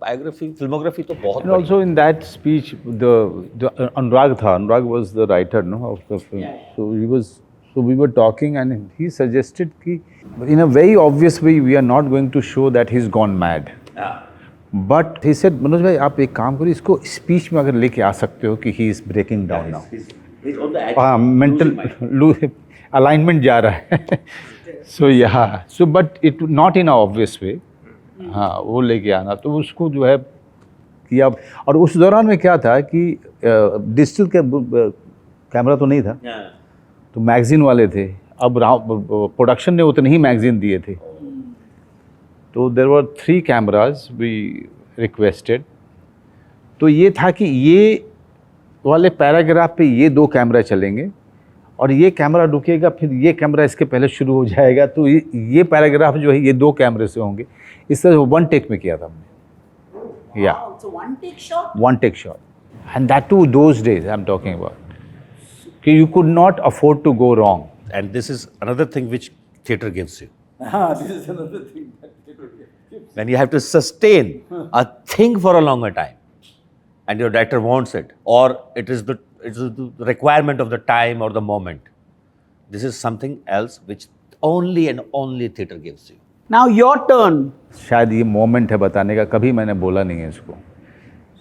S2: बायोग्राफी, फिल्मोग्राफी तो बहुत।
S1: And also in that speech, the Anurag was the writer, no, of the film. Yeah. So we were talking, and he suggested कि in a very obvious way we are not going to show that he's gone mad. Yeah. But he said, Manoj भाई आप एक काम करिए, इसको speech में अगर लेके आ सकते हो कि he is breaking down now.
S2: He's on the
S1: mental alignment जा रहा है. So yeah, so but it not in a obvious way. हाँ, वो लेके आना, तो उसको जो है किया। और उस दौरान में क्या था कि डिजिटल कैमरा तो नहीं था, तो मैगजीन वाले थे। अब प्रोडक्शन ने उतने ही मैगजीन दिए थे, तो there were 3 cameras we requested. तो ये था कि ये वाले पैराग्राफ पे ये 2 कैमरा चलेंगे और ये कैमरा रुकेगा, फिर ये कैमरा इसके पहले शुरू हो जाएगा, तो ये पैराग्राफ जो है ये 2 कैमरे से होंगे। इस तरह 1 टेक में किया था हमने। या one take shot, and that too those days I'm talking about, कि you could not afford to go wrong.
S2: And this is another thing which theatre gives you.
S1: This is another thing that theatre gives.
S2: When you have to sustain a thing for a longer time, and your director wants it, or it is it's the requirement of the time or the moment. This is something else which only and only theatre gives you.
S4: Now your turn.
S1: शायद ये moment है बताने का, कभी मैंने बोला नहीं है इसको.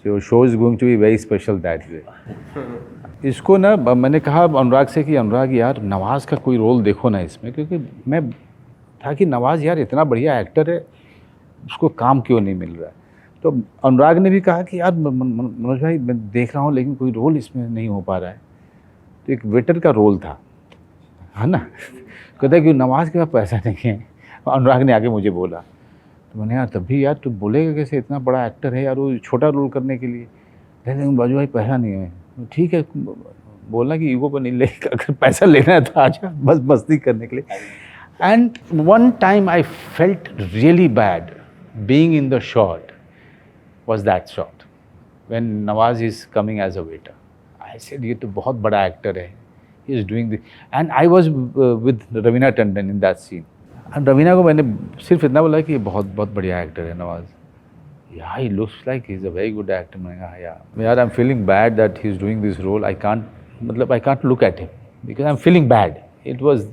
S1: So show is going to be very special that way. इसको ना मैंने कहा अनुराग से कि अनुराग यार नवाज़ का कोई रोल देखो ना इसमें, क्योंकि मैं था कि नवाज़ यार इतना बढ़िया एक्टर है, उसको काम क्यों नहीं मिल रहा है. तो अनुराग ने भी कहा कि यार मनोज भाई मैं देख रहा हूँ लेकिन कोई रोल इसमें नहीं हो पा रहा है. तो एक वेटर का रोल था, है ना. कहता है कि नवाज़ के पास पैसा नहीं है. अनुराग ने आगे मुझे बोला, तो मैंने यार तब भी यार तू बोलेगा कैसे, इतना बड़ा एक्टर है यार वो छोटा रोल करने के लिए. लेकिन बाजू भाई पैसा नहीं है. ठीक है, बोलना कि ईगो पर नहीं ले, अगर पैसा लेना है तो आजा, बस मस्ती करने के लिए. And one time I felt really bad being in the shot was that shot when Nawaz is coming as a waiter. I said ये तो बहुत बड़ा एक्टर है, he is doing this, and I was with Ravina Tandon in that scene. And Raveena को मैंने सिर्फ इतना बोला कि ये बहुत बहुत बढ़िया एक्टर है Nawaz. Yeah, he looks like he's a very good actor. मैंने कहा यार I'm feeling bad that he's doing this role. I can't look at him because I'm feeling bad. It was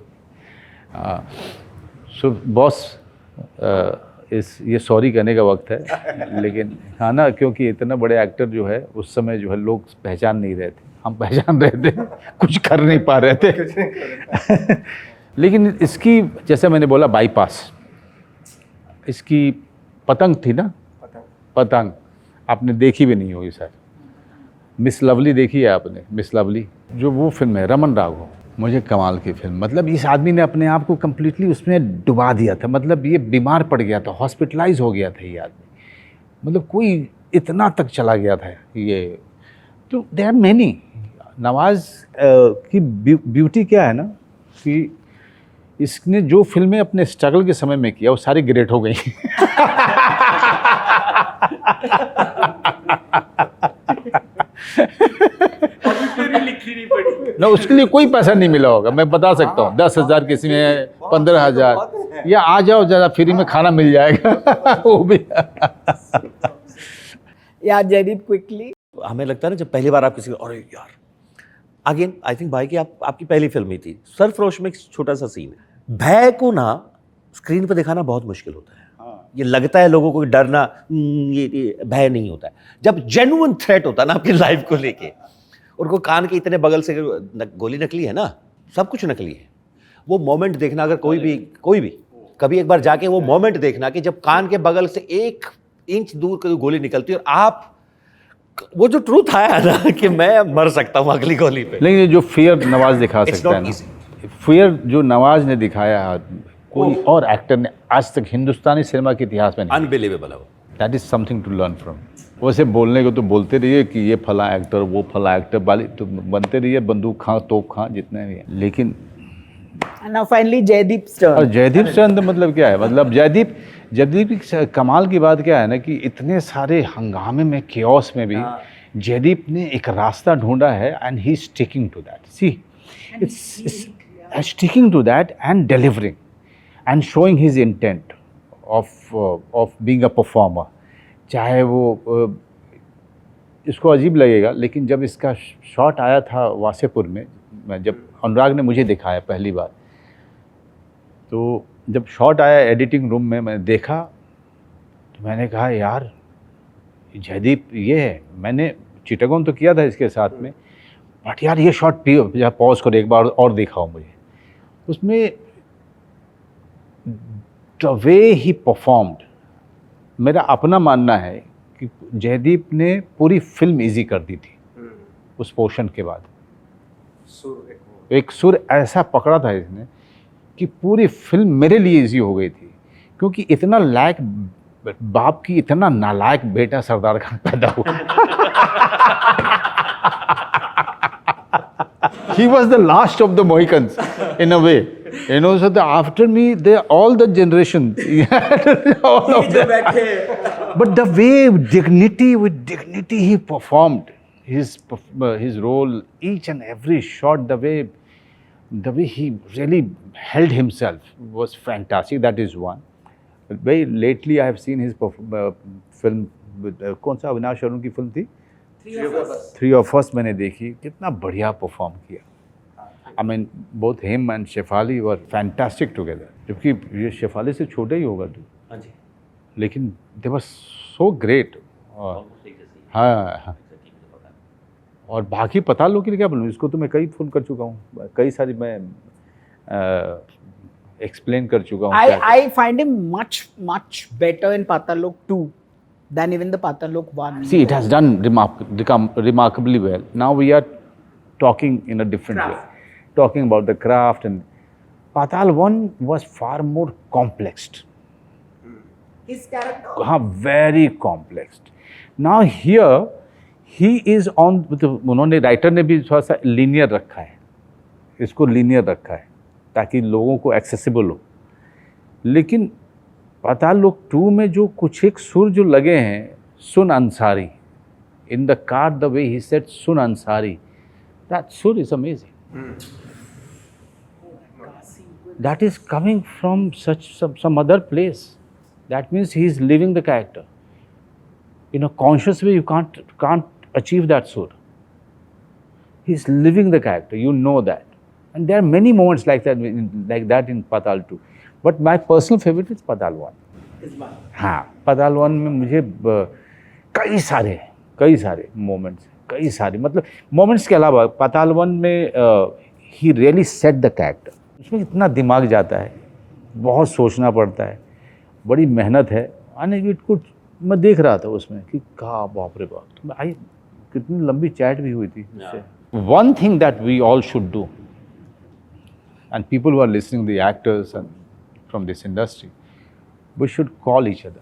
S1: so boss. ये sorry कहने का वक्त है, लेकिन हाँ ना, क्योंकि इतना बड़े एक्टर जो है उस समय जो है लोग पहचान नहीं रहे थे, हम पहचान रहे थे, कुछ कर नहीं पा रहे थे. लेकिन इसकी जैसे मैंने बोला बाईपास, इसकी पतंग थी ना, पतंग आपने देखी भी नहीं होगी सर. मिस लवली देखी है आपने? मिस लवली जो वो फिल्म है रमन राघव, मुझे कमाल की फिल्म. मतलब इस आदमी ने अपने आप को कम्प्लीटली उसमें डुबा दिया था. मतलब ये बीमार पड़ गया था, हॉस्पिटलाइज हो गया था ये आदमी. मतलब कोई इतना तक चला गया था ये. तो देयर आर मैनी. नवाज़ की ब्यूटी क्या है ना कि इसने जो फिल्में अपने स्ट्रगल के समय में किया वो सारी ग्रेट हो गई. ना उसके लिए कोई पैसा नहीं मिला होगा, मैं बता सकता हूँ. 10,000 किसी में, 15,000, या आ जाओ जरा फ्री में खाना मिल जाएगा. वो भी.
S4: Yeah, Jaideep, quickly.
S2: हमें लगता है ना जब पहली बार आप किसी, अरे यार, अगेन आई थिंक भाई की आपकी पहली फिल्म ही थी. सरफरोश में एक छोटा सा सीन है. भय को ना स्क्रीन पर दिखाना बहुत मुश्किल होता है. ये लगता है लोगों को डरना, ये भय नहीं होता है. जब जेन्युइन थ्रेट होता है ना आपकी लाइफ को लेके, उनको कान के इतने बगल से गोली नकली है ना, सब कुछ नकली है. वो मोमेंट देखना, अगर कोई भी कभी एक बार जाके वो मोमेंट देखना कि जब कान के बगल से 1 इंच दूर कोई गोली निकलती है और आप, वो जो ट्रूथ आया ना कि मैं मर सकता हूँ अगली गोली पे.
S1: लेकिन ये जो फियर नवाज दिखा सकता है ना, फियर जो नवाज ने दिखाया कोई और एक्टर ने आज तक हिंदुस्तानी सिनेमा के इतिहास में नहीं.
S2: अनबिलीवेबल है वो.
S1: That is something to learn from. वैसे बोलने को तो बोलते रहिए कि ये फला एक्टर वो फला एक्टर वाली, तो बनते रहिए बंदूक खां तोप खां जितने भी हैं. लेकिन
S4: And now finally Jaideep's turn.
S1: और जयदीप चंद मतलब क्या है, मतलब जयदीप की कमाल की बात क्या है ना कि इतने सारे हंगामे में, केओस में भी जयदीप ने एक रास्ता ढूंढा है. And he is sticking to that. See it's sticking to that and delivering and showing his intent of being a performer. चाहे वो इसको अजीब लगेगा, लेकिन जब इसका शॉट आया था वासेपुर में, जब अनुराग ने मुझे दिखाया पहली बार, तो जब शॉट आया एडिटिंग रूम में, मैंने देखा तो मैंने कहा यार जयदीप ये है. मैंने चिटागोंग तो किया था इसके साथ में, बट यार ये शॉट पॉज करो एक बार और दिखाओ मुझे. उसमें द वे ही परफॉर्म्ड, मेरा अपना मानना है कि जयदीप ने पूरी फिल्म इजी कर दी थी. उस पोर्शन के बाद एक सुर ऐसा पकड़ा था इसने कि पूरी फिल्म मेरे लिए इजी हो गई थी. क्योंकि इतना लायक बाप की इतना नालायक बेटा सरदार खान पैदा हुआ. He was the last of the Mohicans in a way, you know. So after me, they all the generation, all of them. But the way with dignity he performed his role, each and every shot, the way he really held himself was fantastic. That is one. Very lately, I have seen his film with कौन सा अविनाश अरुण की film थी, three of अस मैंने देखी, कितना बढ़िया perform किया। I mean both him and Shefali were fantastic together, जबकि ये शेफाली से छोटा ही होगा तू,
S2: हाँ जी,
S1: लेकिन दे वर सो ग्रेट। और
S2: ऑलमोस्ट एक जैसे ही
S1: हाँ,
S2: exactly मुझे पता है।
S1: और बाकी पता लो कि क्या बोलूँ, इसको तो मैं कई फ़ोन कर चुका हूँ, कई सारी मैं एक्सप्लेन कर चुका हूँ क्या क्या।
S4: I find him much better in Patalok 2 than even the Patalok 1.
S1: See, it has done remarkably well. Now we are talking in a different way, talking about the craft, and Patal 1 was far more complexed.
S4: His character.
S1: हाँ, very complexed. Now here he is on, उन्होंने writer ने भी थोड़ा सा linear रखा है, इसको linear रखा है ताकि लोगों को एक्सेसिबल हो। लेकिन पाताल लोक 2 में जो कुछ एक सुर जो लगे हैं, सुन Ansari, in the car the way he said सुन Ansari, that sur is amazing. That is coming from some other place. That means he is living the character. In a conscious way, you can't achieve that sur. He is living the character. You know that, and there are many moments like that in Patal 2. But my personal favorite is Patal 1. हाँ, Patal 1 में मुझे कई सारे moments, कई सारे मतलब moments के अलावा Patal 1 में he really set the character. उसमें इतना दिमाग जाता है, बहुत सोचना पड़ता है, बड़ी मेहनत है। मैं देख रहा था उसमें कि कहा बाप रे बाप, आई कितनी लंबी चैट भी हुई थी उससे। One thing that we all should do, and people who are listening, the actors and from this industry, we should call each other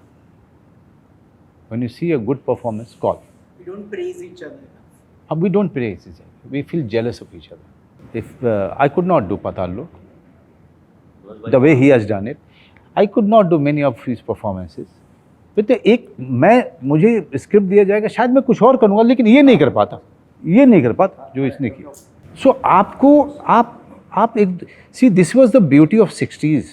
S1: when you see a good performance, call.
S4: We don't praise each other.
S1: We don't praise each other, we feel jealous of each other. If I could not do Patal Lok the way he has done it, I could not do many of his performances. तो एक मुझे script दिया जाएगा, शायद मैं कुछ और करूँगा, लेकिन ये नहीं कर पाता जो इसने किया। सो आप एक सी, this was the beauty of 60s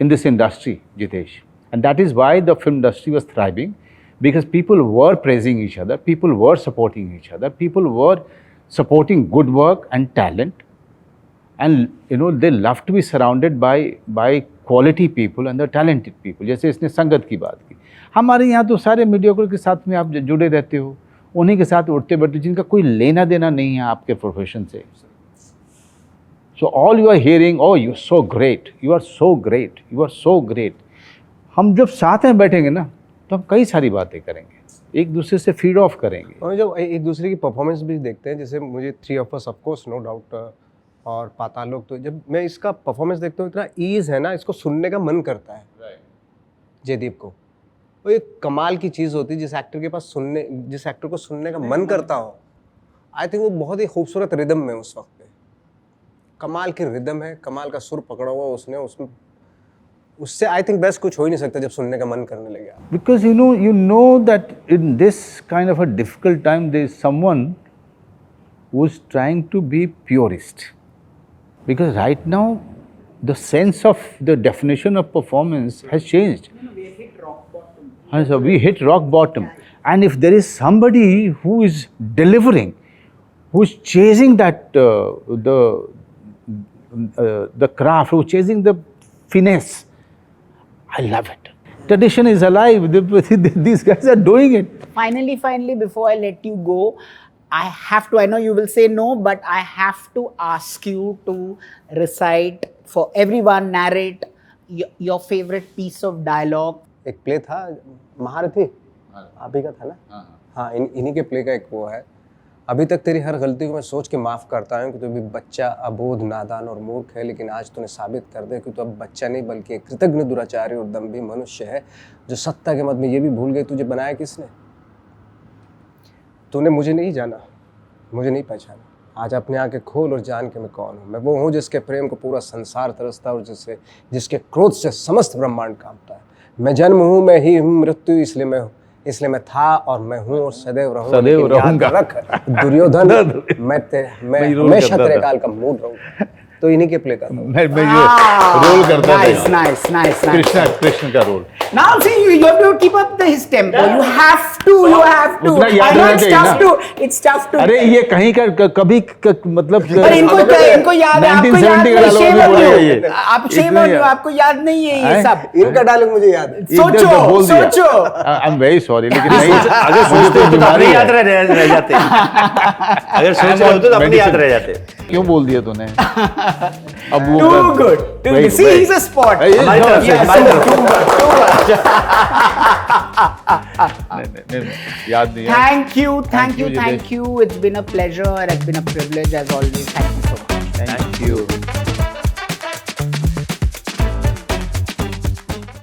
S1: in this industry, Jitesh, and that is why the film industry was thriving, because people were praising each other, people were supporting each other, people were supporting good work and talent, and they love to be surrounded by quality people and the talented people. जैसे इसने संगत की बात की, हमारे यहाँ तो सारे मीडियोकर के साथ में आप जुड़े रहते हो, उन्हीं के साथ उठते बैठते जिनका कोई लेना देना नहीं है आपके प्रोफेशन से। So all you are hearing, oh you so great, you are so great, you are so great. हम जब साथ में बैठेंगे ना, तो हम कई सारी बातें करेंगे, एक दूसरे से फीड ऑफ करेंगे,
S3: और जब एक दूसरे की परफॉर्मेंस भी देखते हैं, जैसे मुझे three of us of course no doubt और पाताल लोक, तो जब मैं इसका परफॉर्मेंस देखता हूँ, इतना ईज है ना, इसको सुनने का मन करता है। जयदीप को वो एक कमाल की चीज़ होती है, जिस एक्टर को सुनने का मन करता हो। आई थिंक वो बहुत ही खूबसूरत रिदम में उस वक्त पे, कमाल की रिदम है, कमाल का सुर पकड़ा हुआ उसने, उसमें उससे आई थिंक बेस्ट कुछ हो ही नहीं सकता जब सुनने का मन करने लगे।
S1: Because you know that in this kind of a difficult time there is someone who is trying to be purist, because right now the sense of the definition of performance has changed.
S4: We hit rock bottom.
S1: And so we hit rock bottom, and if there is somebody who is delivering, who is chasing that the craft, who is chasing the finesse, I love it. Tradition is alive. These guys are doing it.
S4: Finally, before I let you go, I know you will say no, but I have to ask you to recite for everyone, narrate your favorite piece of dialogue.
S3: एक play था महारथी, आप ही का था ना? हाँ, इन्हीं के प्ले का एक वो है, अभी तक तेरी हर गलती को मैं सोच के माफ़ करता हूँ कि तू भी बच्चा, अबोध, नादान और मूर्ख है, लेकिन आज तूने साबित कर दे कि तू अब बच्चा नहीं बल्कि एक कृतज्ञ, दुराचारी और दम्भी मनुष्य है, जो सत्ता के मद में ये भी भूल गई तुझे बनाया किसने। तूने मुझे नहीं जाना, मुझे नहीं पहचाना, आज अपने आंखें खोल और जान के मैं कौन हूँ। मैं वो हूँ जिसके प्रेम को पूरा संसार तरसता है और जिसके क्रोध से समस्त ब्रह्मांड कांपता है। मैं जन्म हूँ, मैं ही हूँ मृत्यु, इसलिए मैं था और मैं हूँ और सदैव रहूँगा। रख दुर्योधन, मैं हमेशा तेरे काल का मूड रहूँगा। तो इन्हीं के प्ले करता हूँ।
S1: मैं ये रोल करता था
S4: Nice,
S1: यहाँ।
S4: nice, nice, nice.
S1: कृष्ण का role.
S4: Now see, you have to keep up his tempo. You have to.
S1: उतना याद
S4: I know
S1: रहना
S4: it's
S1: चाहिए
S4: tough
S1: ना।
S4: to. It's tough to.
S1: अरे ये कहीं का कभी मतलब
S4: पर इनको याद है, आपको
S1: 1970 का
S4: याद
S1: डायलॉग
S4: नहीं,
S1: भी
S4: shame on
S1: बोलेगा
S4: you.
S1: ये।
S4: आप shame
S1: इतना
S4: on you,
S1: याद-
S4: आपको याद नहीं है ये
S1: हैं?
S4: सब।
S3: इनका डायलॉग मुझे याद है।
S4: सोचो।
S1: आई एम वेरी सॉरी, लेकिन नहीं,
S2: अगर
S1: मुझे
S2: सोचते
S1: तो
S2: होते तो
S1: बीमारी
S2: अपने
S1: है।
S2: याद रह जाते अगर सोच रहे होते तो अपने याद रह जाते।
S1: क्यों बोल दिया तूने? अब वो
S4: Too good. Too good. See, he's a sport.
S2: हमारी तरफ से,
S4: Yes,
S2: हमारी तरफ से।
S4: too good.
S1: नहीं, याद नहीं है।
S4: Thank you.
S1: Jiतेsh.
S4: It's been a pleasure and it's been a privilege as always. Thank you so much.
S1: Thank you.